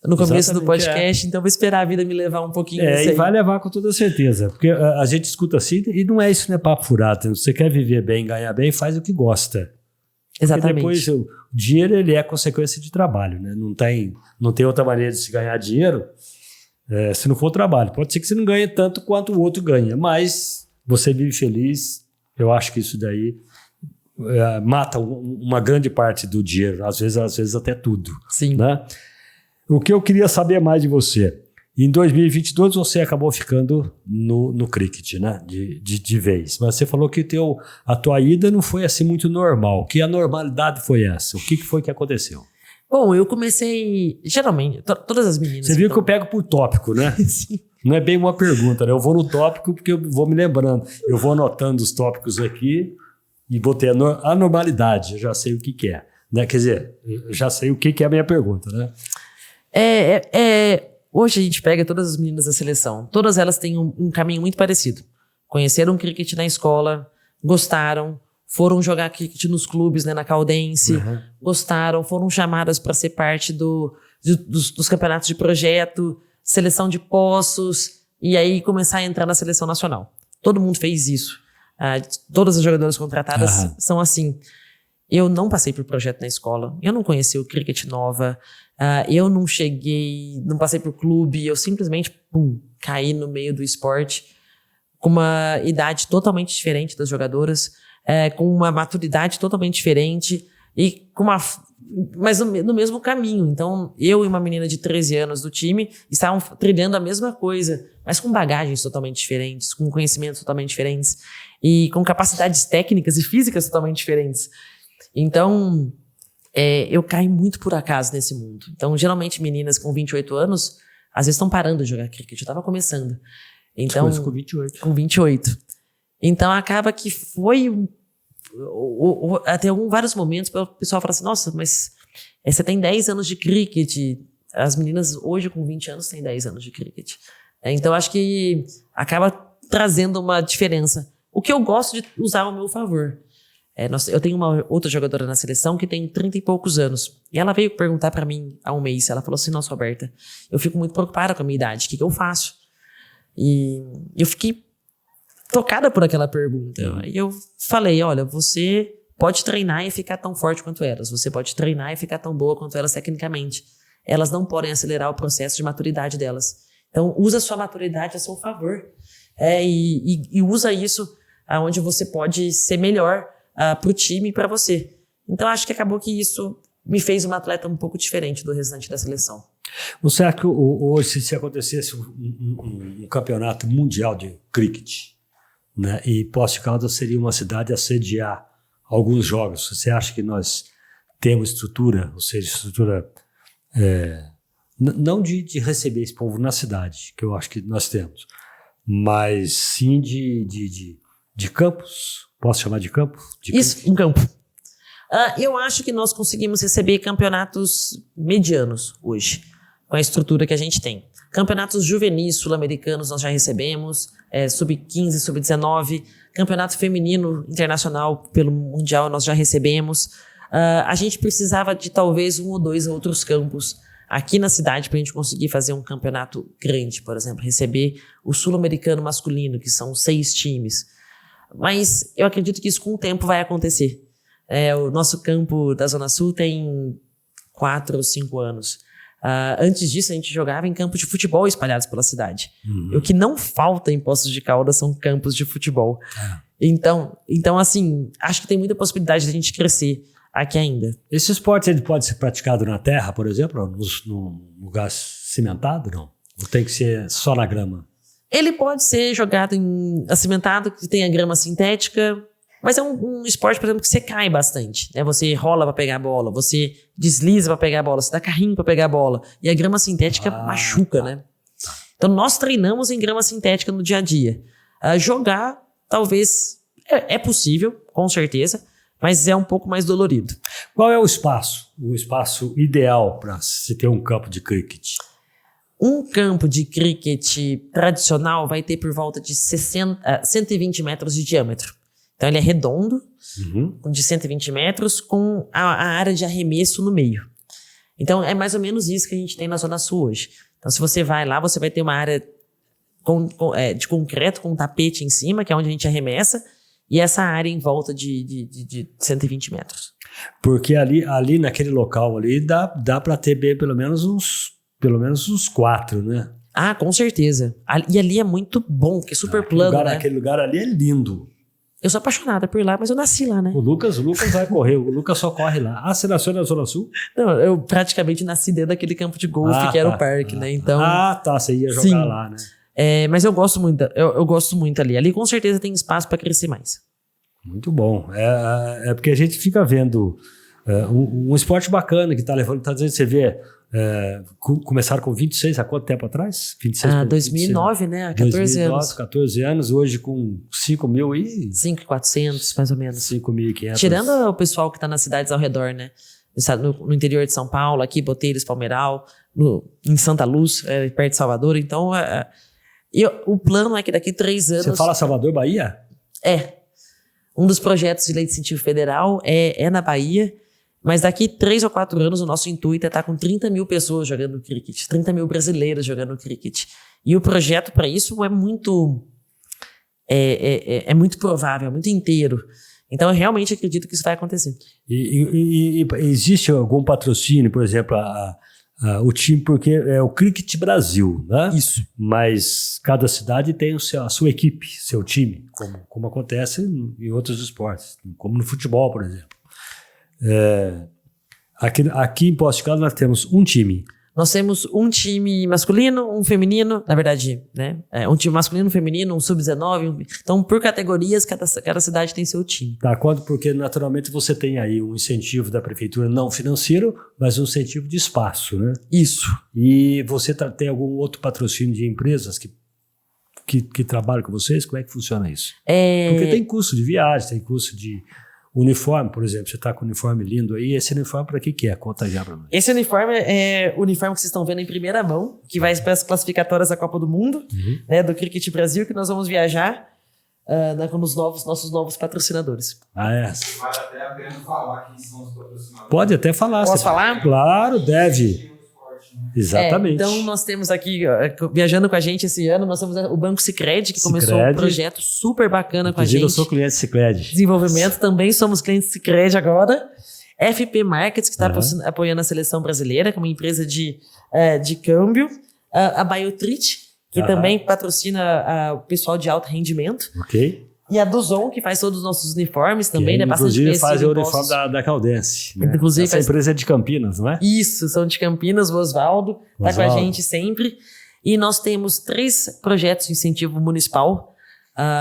No começo do podcast, então vou esperar a vida me levar um pouquinho. E vai levar com toda certeza. Porque a gente escuta assim, e não é isso, não é papo furado. Você quer viver bem, ganhar bem, faz o que gosta. Exatamente. Porque depois o dinheiro ele é consequência de trabalho, né? Não tem outra maneira de se ganhar dinheiro se não for trabalho. Pode ser que você não ganhe tanto quanto o outro ganha, mas você vive feliz. Eu acho que isso daí mata uma grande parte do dinheiro, às vezes até tudo. Sim. Né? O que eu queria saber mais de você, em 2022 você acabou ficando no cricket, né? De vez, mas você falou que a tua ida não foi assim muito normal. Que anormalidade foi essa? O que foi que aconteceu? Bom, eu comecei, geralmente, todas as meninas... Você viu que eu pego por tópico, né? Sim. Não é bem uma pergunta, né? Eu vou no tópico porque eu vou me lembrando. Eu vou anotando os tópicos aqui e vou ter a normalidade, eu já sei o que é. Né? Quer dizer, eu já sei o que é a minha pergunta, né? Hoje a gente pega todas as meninas da seleção. Todas elas têm um caminho muito parecido. Conheceram cricket na escola, gostaram, foram jogar cricket nos clubes, né, na Caldense, gostaram, foram chamadas para ser parte dos campeonatos de projeto, seleção de Poços, e aí começar a entrar na seleção nacional. Todo mundo fez isso. Todas as jogadoras contratadas são assim. Eu não passei por projeto na escola, eu não conheci o cricket nova, eu não passei por clube, eu simplesmente, caí no meio do esporte, com uma idade totalmente diferente das jogadoras, com uma maturidade totalmente diferente, e mas no mesmo caminho. Então, eu e uma menina de 13 anos do time estavam trilhando a mesma coisa, mas com bagagens totalmente diferentes, com conhecimentos totalmente diferentes, e com capacidades técnicas e físicas totalmente diferentes. Então, eu caí muito por acaso nesse mundo. Então, geralmente, meninas com 28 anos, às vezes estão parando de jogar cricket. Eu estava começando. Então, com 28. Com 28. Então, acaba que foi... Até vários momentos, o pessoal fala assim, nossa, mas você tem 10 anos de cricket. As meninas hoje, com 20 anos, têm 10 anos de cricket. Então, acho que acaba trazendo uma diferença. O que eu gosto de usar ao meu favor. Eu tenho uma outra jogadora na seleção que tem 30 e poucos anos. E ela veio perguntar pra mim há um mês. Ela falou assim, nossa, Roberta, eu fico muito preocupada com a minha idade. O que eu faço? E eu fiquei tocada por aquela pergunta. E eu falei, olha, você pode treinar e ficar tão forte quanto elas. Você pode treinar e ficar tão boa quanto elas tecnicamente. Elas não podem acelerar o processo de maturidade delas. Então, usa a sua maturidade a seu favor. E usa isso onde você pode ser melhor pro time e pra você. Então, acho que acabou que isso me fez uma atleta um pouco diferente do restante da seleção. Você acha que hoje, se acontecesse um campeonato mundial de cricket, né, e Poços de Caldas seria uma cidade a sediar alguns jogos, você acha que nós temos estrutura, ou seja, estrutura não de receber esse povo na cidade, que eu acho que nós temos, mas sim de campos? Posso chamar de campo? Isso, um campo. Eu acho que nós conseguimos receber campeonatos medianos hoje, com a estrutura que a gente tem. Campeonatos juvenis sul-americanos nós já recebemos, sub-15, sub-19, campeonato feminino internacional pelo Mundial nós já recebemos. A gente precisava de talvez 1 ou 2 outros campos aqui na cidade para a gente conseguir fazer um campeonato grande, por exemplo, receber o sul-americano masculino, que são 6 times. Mas eu acredito que isso com o tempo vai acontecer. O nosso campo da Zona Sul tem 4 ou 5 anos. Antes disso, a gente jogava em campos de futebol espalhados pela cidade. Uhum. O que não falta em Poços de Caldas são campos de futebol. Então, assim, acho que tem muita possibilidade de a gente crescer aqui ainda. Esse esporte ele pode ser praticado na terra, por exemplo, num lugar cimentado, não? Ou tem que ser só na grama? Ele pode ser jogado em cimentado, que tem a grama sintética, mas é um esporte, por exemplo, que você cai bastante, né? Você rola para pegar a bola, você desliza para pegar a bola, você dá carrinho para pegar a bola, e a grama sintética machuca, né? Então nós treinamos em grama sintética no dia a dia. Jogar, talvez, é possível, com certeza, mas é um pouco mais dolorido. Qual é o espaço ideal para se ter um campo de cricket? Um campo de cricket tradicional vai ter por volta de 120 metros de diâmetro. Então ele é redondo, de 120 metros, com a área de arremesso no meio. Então é mais ou menos isso que a gente tem na Zona Sul hoje. Então se você vai lá, você vai ter uma área de concreto com um tapete em cima, que é onde a gente arremessa, e essa área em volta de 120 metros. Porque ali naquele local ali dá para ter pelo menos uns 4, né? Com certeza. E ali é muito bom, porque é super plano, né? Aquele lugar ali é lindo. Eu sou apaixonada por lá, mas eu nasci lá, né? O Lucas vai correr, o Lucas só corre lá. Você nasceu na Zona Sul? Não, eu praticamente nasci dentro daquele campo de golfe que era o parque, né? Então, você ia jogar lá, né? Mas eu gosto muito, eu gosto muito ali. Ali com certeza tem espaço para crescer mais. Muito bom. É porque a gente fica vendo um esporte bacana que tá levando, você vê, começaram com 26, há quanto tempo atrás? 2009, né? Há 14 anos. 14 anos, hoje com 5.400, mais ou menos. 5.500. Tirando o pessoal que tá nas cidades ao redor, né? No interior de São Paulo, aqui, Boteiros, Palmeiral, em Santa Luz, perto de Salvador. Então, o plano é que daqui 3 anos... Você fala Salvador, Bahia? Um dos projetos de lei de incentivo federal é na Bahia, mas daqui 3 ou 4 anos o nosso intuito é estar com 30 mil pessoas jogando cricket, 30 mil brasileiros jogando cricket. E o projeto para isso é muito provável, é muito inteiro. Então eu realmente acredito que isso vai acontecer. E existe algum patrocínio, por exemplo, o time, porque é o Cricket Brasil, né? Isso. Mas cada cidade tem a sua equipe, seu time, como acontece em outros esportes, como no futebol, por exemplo. Aqui em Poços de Caldas nós temos um time. Nós temos um time masculino, um feminino, na verdade, né? Um time masculino, um feminino, um sub-19. Então, por categorias, cada cidade tem seu time. Porque naturalmente você tem aí um incentivo da prefeitura, não financeiro, mas um incentivo de espaço, né? Isso. E você tem algum outro patrocínio de empresas que trabalham com vocês? Como é que funciona isso? Porque tem custo de viagem, tem custo de uniforme, por exemplo. Você está com um uniforme lindo aí. Esse uniforme para que é? Conta já para nós. Esse uniforme é o uniforme que vocês estão vendo em primeira mão, que vai para as classificatórias da Copa do Mundo, né, do Cricket Brasil, que nós vamos viajar com os nossos novos patrocinadores. Vale até a pena falar quem são os patrocinadores. Pode até falar. Posso falar? Claro, deve. Exatamente. Então nós temos aqui, viajando com a gente esse ano, nós temos o Banco Sicredi, que começou um projeto super bacana com a gente. Eu sou cliente Sicredi. Desenvolvimento, também somos clientes Sicredi agora. FP Markets, que está apoiando a seleção brasileira, que é uma empresa de câmbio. A Biotrit, que também patrocina o pessoal de alto rendimento. Ok. E a Duzon, que faz todos os nossos uniformes também, né? Bastante inclusive faz o uniforme da Caldense. Né? Inclusive essa empresa é de Campinas, não é? Isso, são de Campinas, o Oswaldo tá com a gente sempre. E nós temos 3 projetos de incentivo municipal.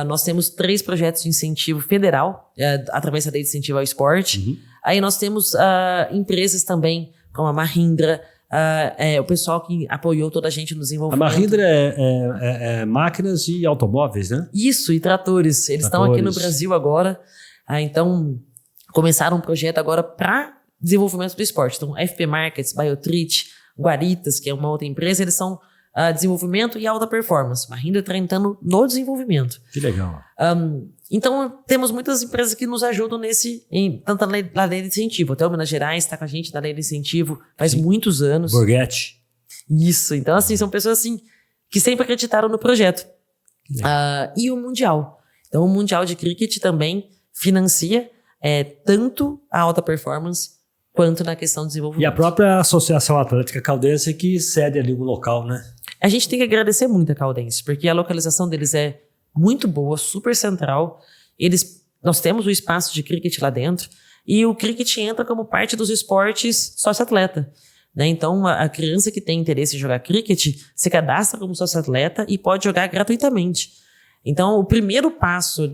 Nós temos 3 projetos de incentivo federal, através da Lei de Incentivo ao Esporte. Uhum. Aí nós temos empresas também, como a Mahindra, o pessoal que apoiou toda a gente no desenvolvimento. A Mahindra é máquinas e automóveis, né? Isso, e tratores. Eles estão aqui no Brasil agora. Então, começaram um projeto agora para desenvolvimento do esporte. Então, FP Markets, Biotrit, Guaritas, que é uma outra empresa, eles são desenvolvimento e alta performance. Mahindra está entrando no desenvolvimento. Que legal. Então, temos muitas empresas que nos ajudam tanto na lei de incentivo. Até o Minas Gerais está com a gente na lei de incentivo faz muitos anos. Borghetti. Isso. Então, assim, são pessoas assim, que sempre acreditaram no projeto. E o Mundial. Então, o Mundial de Cricket também financia tanto a alta performance quanto na questão do desenvolvimento. E a própria Associação Atlética Caldense que cede ali o local, né? A gente tem que agradecer muito a Caldense, porque a localização deles é muito boa, super central. Nós temos o espaço de cricket lá dentro e o cricket entra como parte dos esportes sócio-atleta. Né? Então, a criança que tem interesse em jogar cricket se cadastra como sócio-atleta e pode jogar gratuitamente. Então, o primeiro passo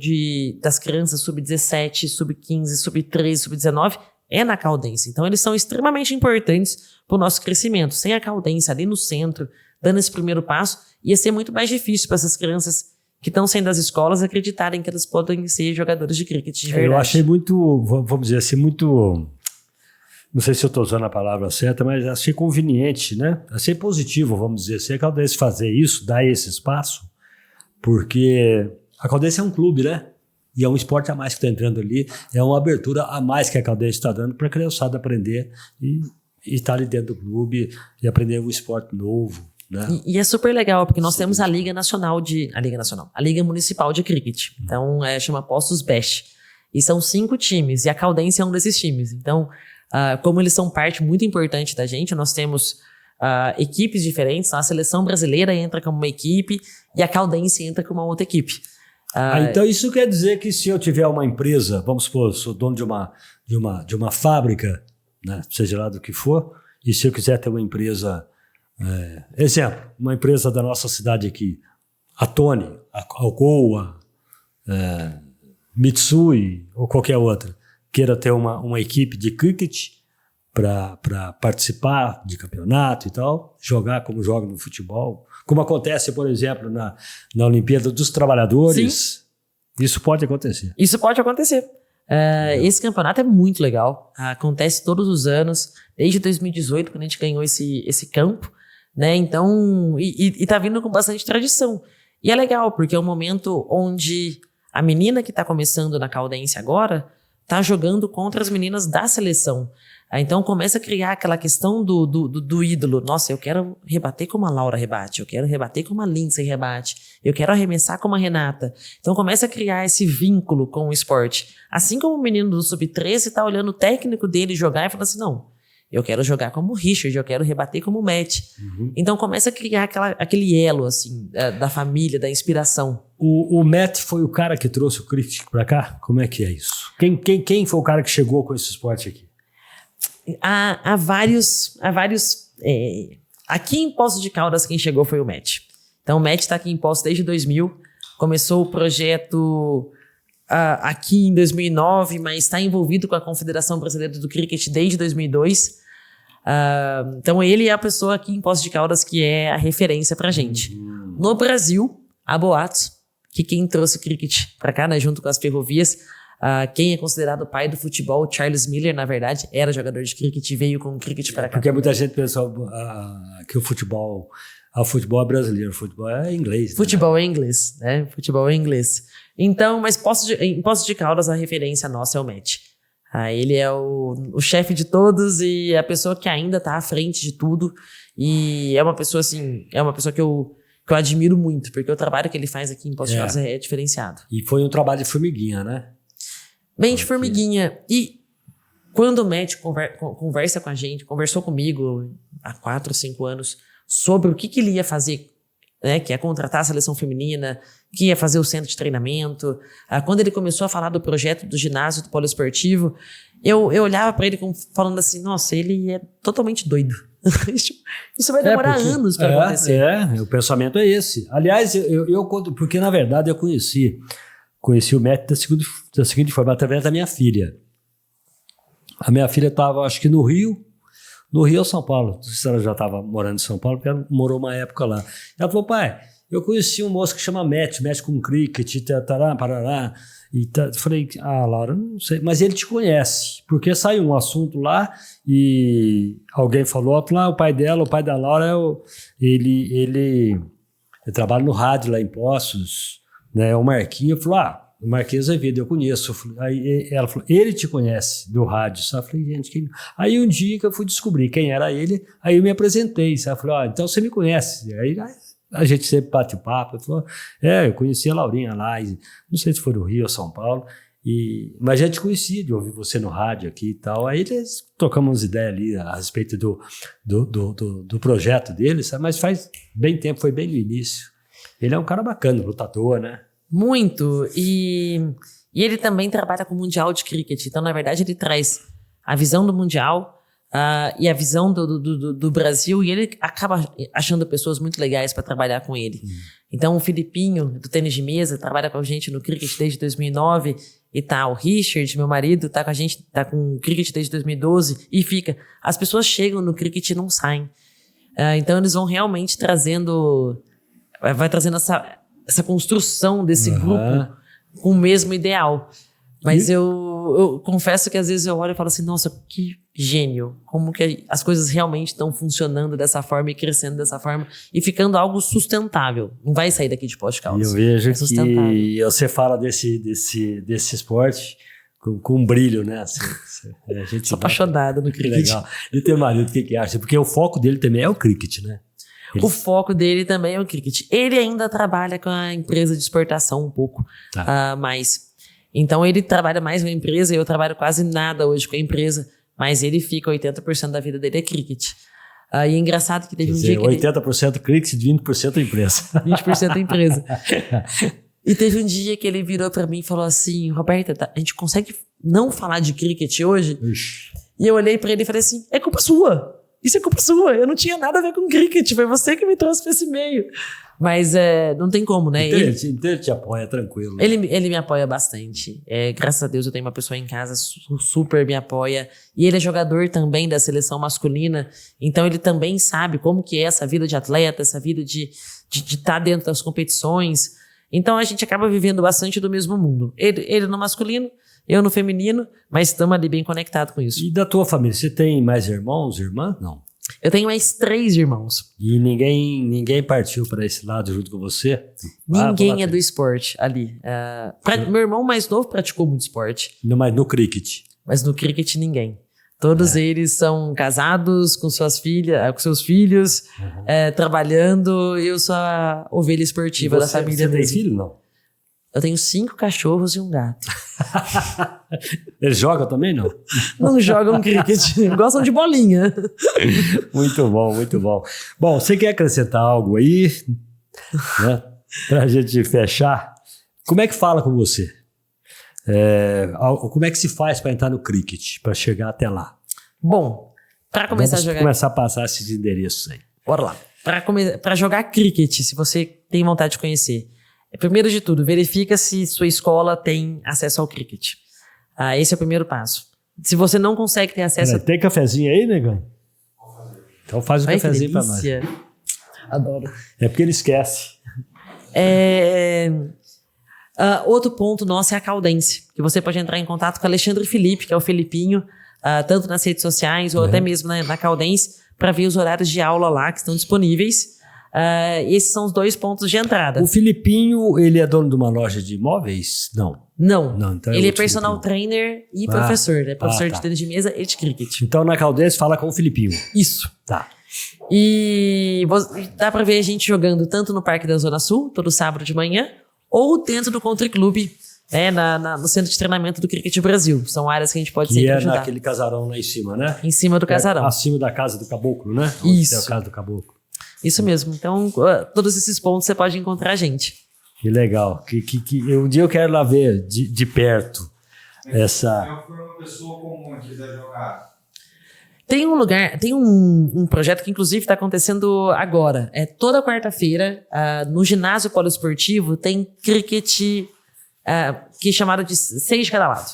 das crianças sub-17, sub-15, sub-13, sub-19 é na Caldense. Então, eles são extremamente importantes para o nosso crescimento. Sem a Caldense ali no centro, dando esse primeiro passo, ia ser muito mais difícil para essas crianças que estão saindo das escolas acreditarem que elas podem ser jogadores de cricket de verdade. Eu achei muito, vamos dizer assim, muito... Não sei se eu estou usando a palavra certa, mas achei conveniente, né? Achei positivo, vamos dizer assim, a Caldense fazer isso, dar esse espaço, porque a Caldense é um clube, né? E é um esporte a mais que está entrando ali, é uma abertura a mais que a Caldense está dando para a criançada aprender e estar ali dentro do clube e aprender um esporte novo. Né? E é super legal, porque nós temos a Liga Municipal de Cricket. Então, chama Postos Best. E são 5 times, e a Caldense é um desses times. Então, como eles são parte muito importante da gente, nós temos equipes diferentes. Então, a seleção brasileira entra como uma equipe e a Caldense entra como uma outra equipe. Então, isso quer dizer que se eu tiver uma empresa, vamos supor, sou dono de uma fábrica, né, seja lá do que for, e se eu quiser ter uma empresa... exemplo, uma empresa da nossa cidade aqui, a Tony, a Alcoa, Mitsui ou qualquer outra, queira ter uma equipe de cricket para participar de campeonato e tal, jogar como joga no futebol, como acontece, por exemplo, na Olimpíada dos Trabalhadores. Sim. Isso pode acontecer. Isso pode acontecer. Esse campeonato é muito legal, acontece todos os anos, desde 2018, quando a gente ganhou esse campo. Né? Então, e tá vindo com bastante tradição. E é legal, porque é um momento onde a menina que tá começando na Caldense agora tá jogando contra as meninas da seleção. Então começa a criar aquela questão do ídolo. Nossa, eu quero rebater como a Laura rebate, eu quero rebater como a Lindsay rebate, eu quero arremessar como a Renata. Então começa a criar esse vínculo com o esporte. Assim como o menino do Sub-13 tá olhando o técnico dele jogar e fala assim, não, eu quero jogar como o Richard, eu quero rebater como o Matt. Uhum. Então começa a criar aquele elo assim, da família, da inspiração. O Matt foi o cara que trouxe o cricket pra cá? Como é que é isso? Quem foi o cara que chegou com esse esporte aqui? Há vários... aqui em Poços de Caldas quem chegou foi o Matt. Então o Matt está aqui em Poços desde 2000. Começou o projeto aqui em 2009, mas está envolvido com a Confederação Brasileira do Cricket desde 2002. Então ele é a pessoa aqui em Poços de Caldas que é a referência pra gente. No Brasil, há boatos que quem trouxe o cricket pra cá, né, junto com as ferrovias, quem é considerado o pai do futebol, Charles Miller, na verdade, era jogador de cricket e veio com o cricket para cá. Porque muita gente pensa que o futebol é brasileiro, o futebol é inglês. Futebol é inglês, né? Futebol é inglês. Então, mas em Poços de Caldas, a referência nossa é o Matt. Ele é o chefe de todos e a pessoa que ainda está à frente de tudo. E é uma pessoa assim, que eu admiro muito, porque o trabalho que ele faz aqui em Poços de Caldas é diferenciado. E foi um trabalho de formiguinha, né? Bem de formiguinha. E quando o Matt conversa com a gente, conversou comigo há 4 ou 5 anos sobre o que ele ia fazer né, que ia contratar a seleção feminina, que ia fazer o centro de treinamento. Quando ele começou a falar do projeto do ginásio, do poliesportivo, eu olhava para ele falando assim, nossa, ele é totalmente doido. Isso vai demorar anos para acontecer. O pensamento é esse. Aliás, porque na verdade eu conheci o método da seguinte forma, através da minha filha. A minha filha estava, acho que no Rio ou São Paulo. Não sei se ela já estava morando em São Paulo, porque ela morou uma época lá. Ela falou, pai, eu conheci um moço que chama Matt com cricket, parará. Eu falei, Laura, não sei, mas ele te conhece, porque saiu um assunto lá e alguém falou, o pai da Laura, ele trabalha no rádio lá em Poços, né, é o Marquinhos. Eu falei, o Marquinhos Azevedo, eu conheço. Aí ela falou, ele te conhece do rádio. Eu falei, gente, quem... Aí um dia que eu fui descobrir quem era ele, aí eu me apresentei. Ela falou, então você me conhece. Aí a gente sempre bate o papo. Ele falou, eu conheci a Laurinha lá, não sei se foi no Rio ou São Paulo, mas já te conhecia de ouvir você no rádio aqui e tal. Aí eles trocamos ideias ali a respeito do projeto dele, sabe? Mas faz bem tempo, foi bem no início. Ele é um cara bacana, lutador, né? Muito. E ele também trabalha com o Mundial de Cricket. Então, na verdade, ele traz a visão do Mundial e a visão do Brasil, e ele acaba achando pessoas muito legais para trabalhar com ele. Então, o Filipinho, do tênis de mesa, trabalha com a gente no cricket desde 2009, e o Richard, meu marido, tá com a gente, tá com o cricket desde 2012, e fica. As pessoas chegam no cricket e não saem. Então, eles vão realmente trazendo essa construção desse grupo com o mesmo ideal. Mas eu confesso que às vezes eu olho e falo assim, nossa, que gênio. Como que as coisas realmente estão funcionando dessa forma e crescendo dessa forma e ficando algo sustentável. Não vai sair daqui de Pós-Caldas. Eu vejo que você fala desse esporte com um brilho, né? A gente sou apaixonada no cricket. Legal. E teu marido, o que acha? Porque o foco dele também é o cricket, né? O foco dele também é o cricket. Ele ainda trabalha com a empresa de exportação um pouco mais. Então ele trabalha mais com a empresa e eu trabalho quase nada hoje com a empresa, mas ele fica 80% da vida dele é cricket. E é engraçado que teve um dia que 80% cricket, 20% empresa. 20% empresa. E teve um dia que ele virou pra mim e falou assim, Roberta, a gente consegue não falar de cricket hoje? Ixi. E eu olhei pra ele e falei assim, é culpa sua. Isso é culpa sua, eu não tinha nada a ver com cricket, foi você que me trouxe pra esse meio. Mas não tem como, né? Ele te apoia, tranquilo. Ele me apoia bastante. Graças a Deus eu tenho uma pessoa em casa super me apoia. E ele é jogador também da seleção masculina, então ele também sabe como que é essa vida de atleta, essa vida de estar dentro das competições. Então a gente acaba vivendo bastante do mesmo mundo. Ele no masculino, eu no feminino, mas estamos ali bem conectados com isso. E da tua família, você tem mais irmãos, irmãs? Não. Eu tenho mais 3 irmãos. E ninguém partiu para esse lado junto com você? Ninguém é do esporte ali. Meu irmão mais novo praticou muito esporte. Mas no cricket? Mas no cricket ninguém. Todos eles são casados com suas filhas, com seus filhos, trabalhando. Eu sou a ovelha esportiva da família. Você tem filho, não? Eu tenho 5 cachorros e um gato. Eles jogam também, não? Não jogam cricket, gostam de bolinha. Muito bom, muito bom. Bom, você quer acrescentar algo aí, né, pra gente fechar? Como é que fala com você? Como é que se faz para entrar no cricket, para chegar até lá? Bom, para começar Vamos começar a passar esses endereços aí. Bora lá. Para jogar cricket, se você tem vontade de conhecer, primeiro de tudo, verifica se sua escola tem acesso ao cricket. Esse é o primeiro passo. Se você não consegue ter acesso... Tem cafezinho aí, negão? Então faz um cafezinho para nós. Adoro. É porque ele esquece. Outro ponto nosso é a Caldense, que você pode entrar em contato com o Alexandre Felipe, que é o Felipinho, tanto nas redes sociais ou até mesmo na Caldense, para ver os horários de aula lá que estão disponíveis. Esses são os 2 pontos de entrada. O Filipinho, ele é dono de uma loja de imóveis? Não, então ele é personal trainer e professor, né? Professor de tênis de mesa e de cricket. Então na Caldense fala com o Filipinho. Isso. Tá. E dá pra ver a gente jogando tanto no Parque da Zona Sul, todo sábado de manhã, ou dentro do Country Club, no centro de treinamento do Cricket Brasil. São áreas que a gente pode sempre ajudar. Naquele casarão lá em cima, né? Em cima do casarão. Acima da casa do caboclo, né? Isso. É a casa do caboclo. Isso mesmo. Então, todos esses pontos você pode encontrar a gente. Que legal. Um dia eu quero lá ver de perto essa... Se eu for uma pessoa comum que quiser jogar... Tem um lugar, tem um projeto que inclusive está acontecendo agora. Toda quarta-feira, no ginásio poliesportivo, tem cricket que é chamado de 6 de cada lado.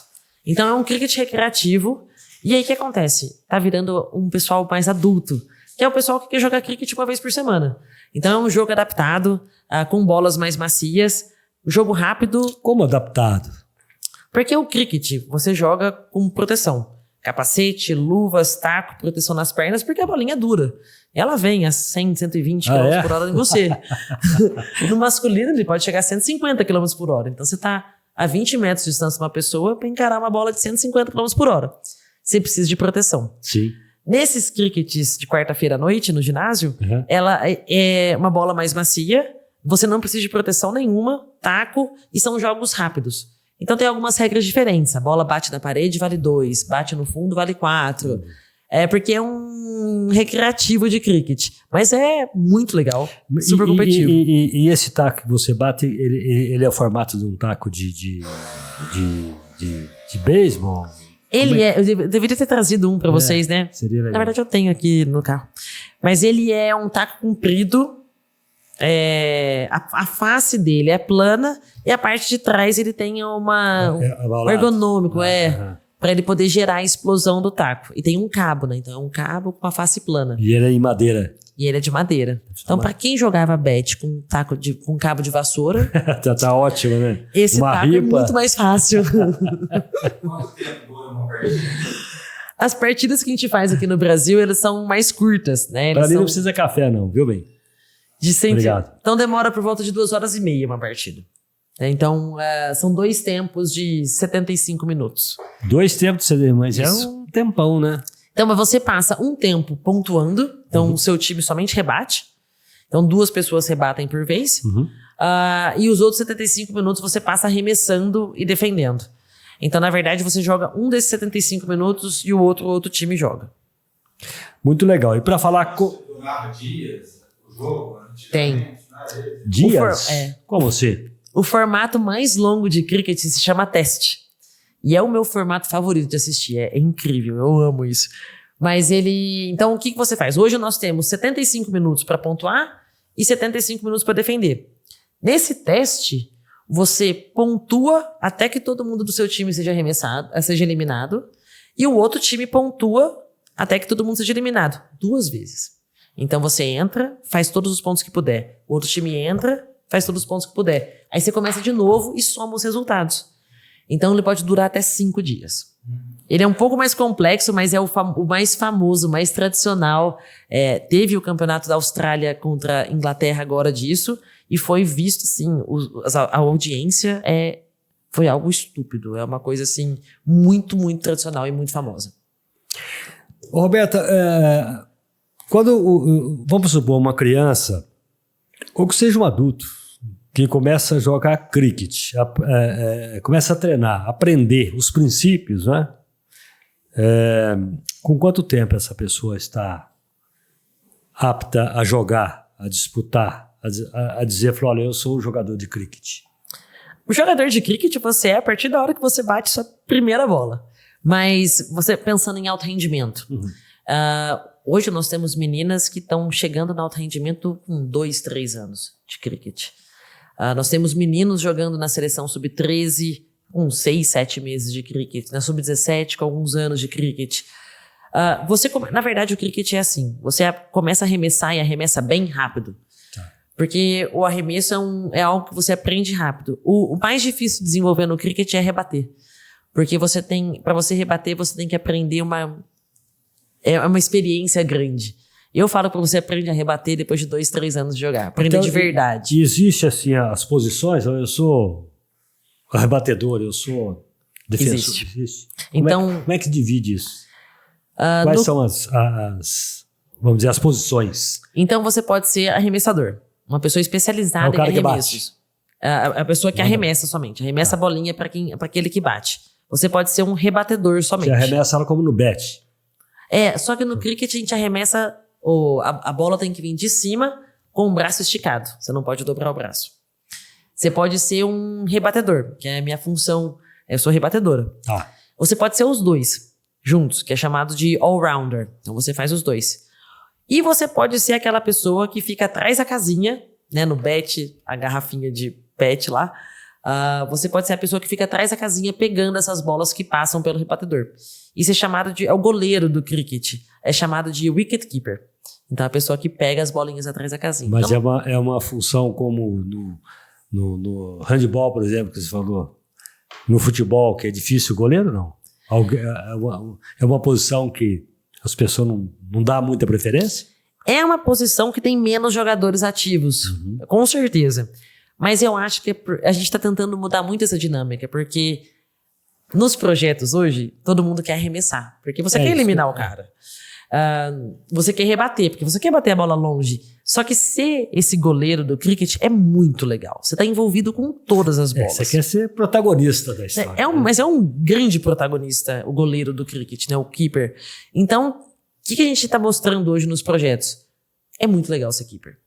Então é um cricket recreativo. E aí o que acontece? Tá virando um pessoal mais adulto, que é o pessoal que quer jogar cricket uma vez por semana. Então é um jogo adaptado, com bolas mais macias, jogo rápido. Como adaptado? Porque o cricket você joga com proteção. Capacete, luvas, taco, proteção nas pernas, porque a bolinha é dura. Ela vem a 100, 120 km por hora em você. No masculino, ele pode chegar a 150 km por hora. Então, você está a 20 metros de distância de uma pessoa para encarar uma bola de 150 km por hora. Você precisa de proteção. Sim. Nesses crickets de quarta-feira à noite, no ginásio, ela é uma bola mais macia, você não precisa de proteção nenhuma, taco, e são jogos rápidos. Então tem algumas regras diferentes. A bola bate na parede, vale 2. Bate no fundo, vale 4. Porque é um recreativo de cricket. Mas é muito legal. Super competitivo. E esse taco que você bate, ele é o formato de um taco de beisebol? Eu deveria ter trazido um pra vocês, né? Seria legal. Na verdade eu tenho aqui no carro. Mas ele é um taco comprido. A face dele é plana e a parte de trás ele tem um ergonômico, para ele poder gerar a explosão do taco. E tem um cabo, né? Então é um cabo com a face plana. E ele é em madeira. E ele é de madeira. Então, para quem jogava bet com cabo de vassoura... tá ótimo, né? Esse taco é muito mais fácil. Quanto tempo dura uma partida? As partidas que a gente faz aqui no Brasil, elas são mais curtas, né? Pra mim não precisa café não, viu bem? Obrigado. Então demora por volta de 2h30 uma partida. Então são 2 tempos de 75 minutos. 2 tempos, mas isso. É um tempão, né? Então mas você passa um tempo pontuando, então o seu time somente rebate. Então 2 pessoas rebatem por vez. E os outros 75 minutos você passa arremessando e defendendo. Então na verdade você joga um desses 75 minutos e o outro time joga. Muito legal. E para falar... Durava dias o jogo? Tem. Dias? Como assim? O formato mais longo de cricket se chama teste. E é o meu formato favorito de assistir. É incrível, eu amo isso. Mas então o que você faz? Hoje nós temos 75 minutos para pontuar e 75 minutos para defender. Nesse teste, você pontua até que todo mundo do seu time seja eliminado. E o outro time pontua até que todo mundo seja eliminado. 2 vezes. Então você entra, faz todos os pontos que puder. O outro time entra, faz todos os pontos que puder. Aí você começa de novo e soma os resultados. Então ele pode durar até 5 dias. Ele é um pouco mais complexo, mas é o mais famoso, mais tradicional. Teve o campeonato da Austrália contra a Inglaterra agora disso. E foi visto, assim, a audiência foi algo estúpido. É uma coisa, assim, muito, muito tradicional e muito famosa. Roberta, vamos supor uma criança, ou que seja um adulto, que começa a jogar cricket, começa a treinar, aprender os princípios, né? Com quanto tempo essa pessoa está apta a jogar, a disputar, a dizer, olha, eu sou um jogador de cricket? O jogador de cricket você é a partir da hora que você bate sua primeira bola. Mas você pensando em alto rendimento. Hoje nós temos meninas que estão chegando no alto rendimento com 2, 3 anos de cricket. Nós temos meninos jogando na seleção sub-13 com 6, 7 meses de cricket. Na sub-17 com alguns anos de cricket. Na verdade o cricket é assim. Você começa a arremessar e arremessa bem rápido. Porque o arremesso é algo que você aprende rápido. O mais difícil de desenvolver no cricket é rebater. Porque para você rebater, você tem que aprender uma experiência grande. Eu falo para você aprender a rebater depois de 2, 3 anos de jogar. Aprender então, de verdade. E existe assim as posições? Eu sou rebatedor, eu sou defensor. Existe. Então, como é que divide isso? Quais são vamos dizer, as posições? Então você pode ser arremessador. Uma pessoa especializada em arremessos. A pessoa que arremessa somente. Arremessa a bolinha para aquele que bate. Você pode ser um rebatedor somente. Você arremessa ela como no bet. Só que no cricket a gente arremessa a bola tem que vir de cima com o braço esticado. Você não pode dobrar o braço. Você pode ser um rebatedor, que é a minha função. Eu sou rebatedora. Você pode ser os dois juntos, que é chamado de all-rounder. Então você faz os dois. E você pode ser aquela pessoa que fica atrás da casinha, né, no bet, a garrafinha de pet lá. Você pode ser a pessoa que fica atrás da casinha pegando essas bolas que passam pelo rebatedor. Isso é chamado é o goleiro do cricket. É chamado de wicketkeeper. Então, a pessoa que pega as bolinhas atrás da casinha. Mas então, é uma função como no handball, por exemplo, que você falou. No futebol, que é difícil o goleiro, não? É uma posição que as pessoas não dão muita preferência? É uma posição que tem menos jogadores ativos, com certeza. Mas eu acho que a gente está tentando mudar muito essa dinâmica, porque nos projetos hoje, todo mundo quer arremessar, porque você quer eliminar o cara. Você quer rebater, porque você quer bater a bola longe. Só que ser esse goleiro do cricket é muito legal. Você está envolvido com todas as bolas. Você quer ser protagonista da história. Mas é um grande protagonista, o goleiro do cricket, né? O keeper. Então, o que a gente está mostrando hoje nos projetos? É muito legal ser keeper.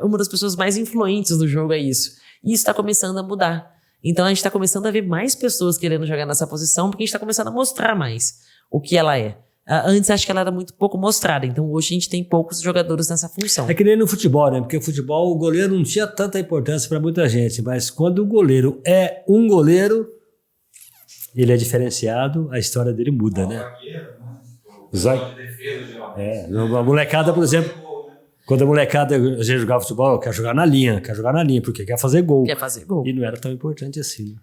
Uma das pessoas mais influentes do jogo é isso. E isso está começando a mudar. Então, a gente está começando a ver mais pessoas querendo jogar nessa posição, porque a gente está começando a mostrar mais o que ela é. Antes, acho que ela era muito pouco mostrada. Então, hoje a gente tem poucos jogadores nessa função. É que nem no futebol, né? Porque o futebol, o goleiro não tinha tanta importância para muita gente. Mas quando o goleiro é um goleiro, ele é diferenciado, a história dele muda, né? A molecada, por exemplo, quando a molecada a gente jogava futebol, quer jogar na linha, porque quer fazer gol. E não era tão importante assim, né?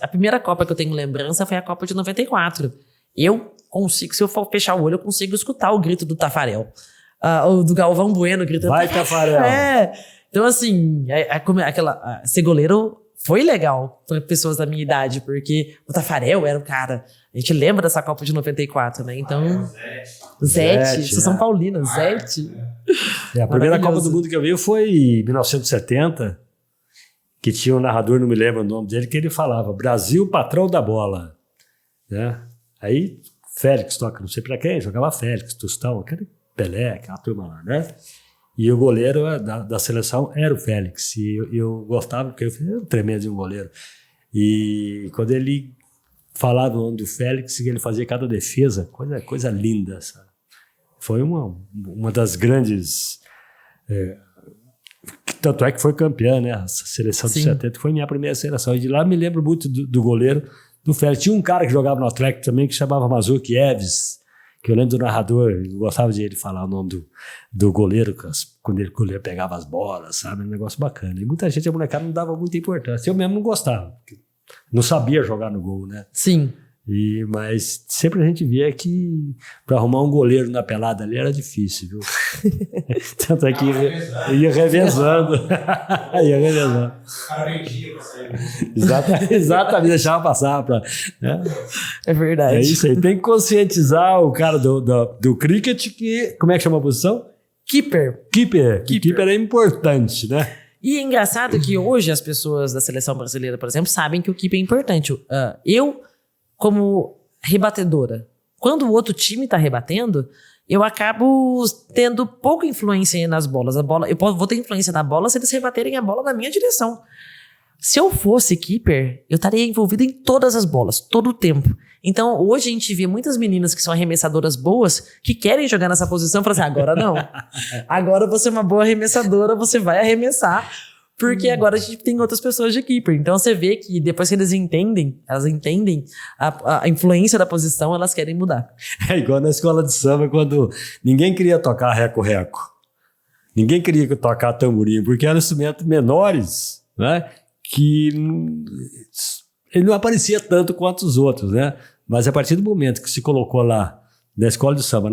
A primeira Copa que eu tenho lembrança foi a Copa de 94. Eu consigo, se eu for fechar o olho, eu consigo escutar o grito do Tafarel. Ou do Galvão Bueno gritando. Vai, Tafarel! Então, assim, ser goleiro foi legal para pessoas da minha idade, porque o Tafarel era o cara. A gente lembra dessa Copa de 94, né? Então. Zete, sou São Paulino, Zete. A primeira Copa do Mundo que eu vi foi em 1970, que tinha um narrador, não me lembro o nome dele, que ele falava: Brasil, patrão da bola. Né? Aí, Félix toca, não sei pra quem, jogava Félix, Tostão, aquele Pelé, aquela turma lá, né? E o goleiro da seleção era o Félix. E eu gostava, porque eu era um tremendo de um goleiro. E quando ele falava o nome do Félix, ele fazia cada defesa, coisa linda, sabe? Foi uma das grandes... tanto é que foi campeã, né? A seleção de 70 foi minha primeira seleção. E de lá me lembro muito do goleiro do Félix. Tinha um cara que jogava no Atlético também, que chamava Mazurki Eves, que eu lembro do narrador, eu gostava de ele falar o nome do goleiro, quando o goleiro pegava as bolas, sabe? Um negócio bacana. E muita gente, a molecada, não dava muita importância. Eu mesmo não gostava, não sabia jogar no gol, né? Sim. Mas sempre a gente via que para arrumar um goleiro na pelada ali era difícil, viu? Tanto é que ia revezando. Ia revezando. O cara vendia pra sair. Exatamente, deixava passar. Né? É verdade. É isso aí. Tem que conscientizar o cara do cricket que... Como é que chama a posição? Keeper. Keeper é importante, né? E é engraçado que hoje as pessoas da seleção brasileira, por exemplo, sabem que o keeper é importante. Eu, como rebatedora, quando o outro time tá rebatendo, eu acabo tendo pouca influência nas bolas. Eu vou ter influência na bola se eles rebaterem a bola na minha direção. Se eu fosse keeper, eu estaria envolvido em todas as bolas, todo o tempo. Então, hoje a gente vê muitas meninas que são arremessadoras boas, que querem jogar nessa posição e falam assim, agora não. Agora você é uma boa arremessadora, você vai arremessar, porque agora a gente tem outras pessoas de keeper. Então, você vê que depois que elas entendem a influência da posição, elas querem mudar. É igual na escola de samba, quando ninguém queria tocar reco-reco. Ninguém queria tocar tamborim, porque eram instrumentos menores, né? Que ele não aparecia tanto quanto os outros, né? Mas a partir do momento que se colocou lá na escola de samba,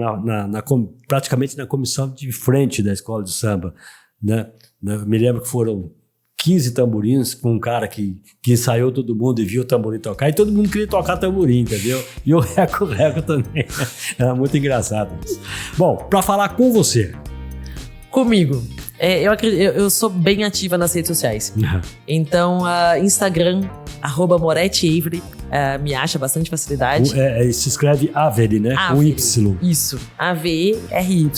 praticamente na comissão de frente da escola de samba, né? Me lembro que foram 15 tamborins com um cara que ensaiou todo mundo e viu o tamborim tocar, e todo mundo queria tocar tamborim, entendeu? E o reco-reco também. Era muito engraçado isso. Bom, para falar com você. Comigo. Eu sou bem ativa nas redes sociais. Então, Instagram, @Moretti Avery. Me acha bastante facilidade. Se escreve Avery, né? Avery, com Y. Isso, AVERY.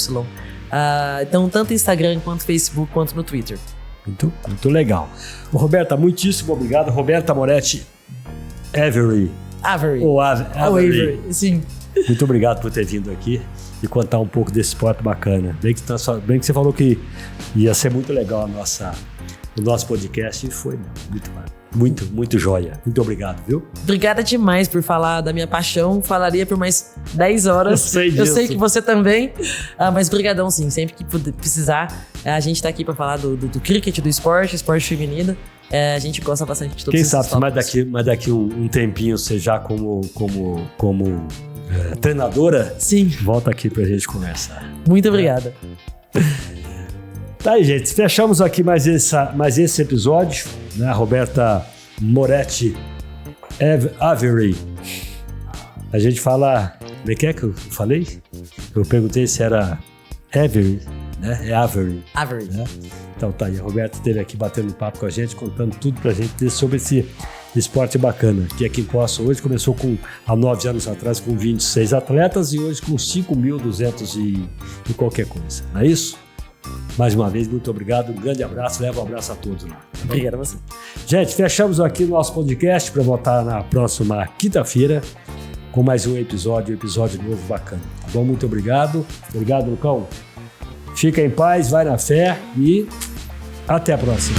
Então, tanto Instagram, quanto Facebook, quanto no Twitter. Muito legal. Roberta, muitíssimo obrigado. Roberta Moretti Avery. Ou Avery. Sim. Muito obrigado por ter vindo aqui e contar um pouco desse esporte bacana. Bem que você falou que ia ser muito legal o nosso podcast e foi muito joia. Muito obrigado, viu? Obrigada demais por falar da minha paixão. Falaria por mais 10 horas. Eu sei que você também. Mas brigadão, sim. Sempre que precisar, a gente tá aqui para falar do cricket, do esporte feminino. A gente gosta bastante de todos esses tópicos. Quem sabe, mas daqui um tempinho você já como treinadora, sim, volta aqui pra gente conversar. Muito obrigada. Tá aí, gente. Fechamos aqui mais esse episódio, né? Roberta Moretti Avery. A gente fala... Como é que eu falei? Eu perguntei se era Avery, né? É Avery. Avery. Né? Então tá aí. A Roberta esteve aqui batendo papo com a gente, contando tudo pra gente sobre esse esporte bacana, que aqui em Poço hoje começou há 9 anos atrás com 26 atletas e hoje com 5.200 e qualquer coisa. Não é isso? Mais uma vez, muito obrigado, um grande abraço, leva um abraço a todos lá. Tá bom? Obrigado a você. Gente, fechamos aqui o nosso podcast para voltar na próxima quinta-feira com mais um episódio novo bacana. Tá bom? Muito obrigado. Obrigado, Lucão. Fica em paz, vai na fé e até a próxima.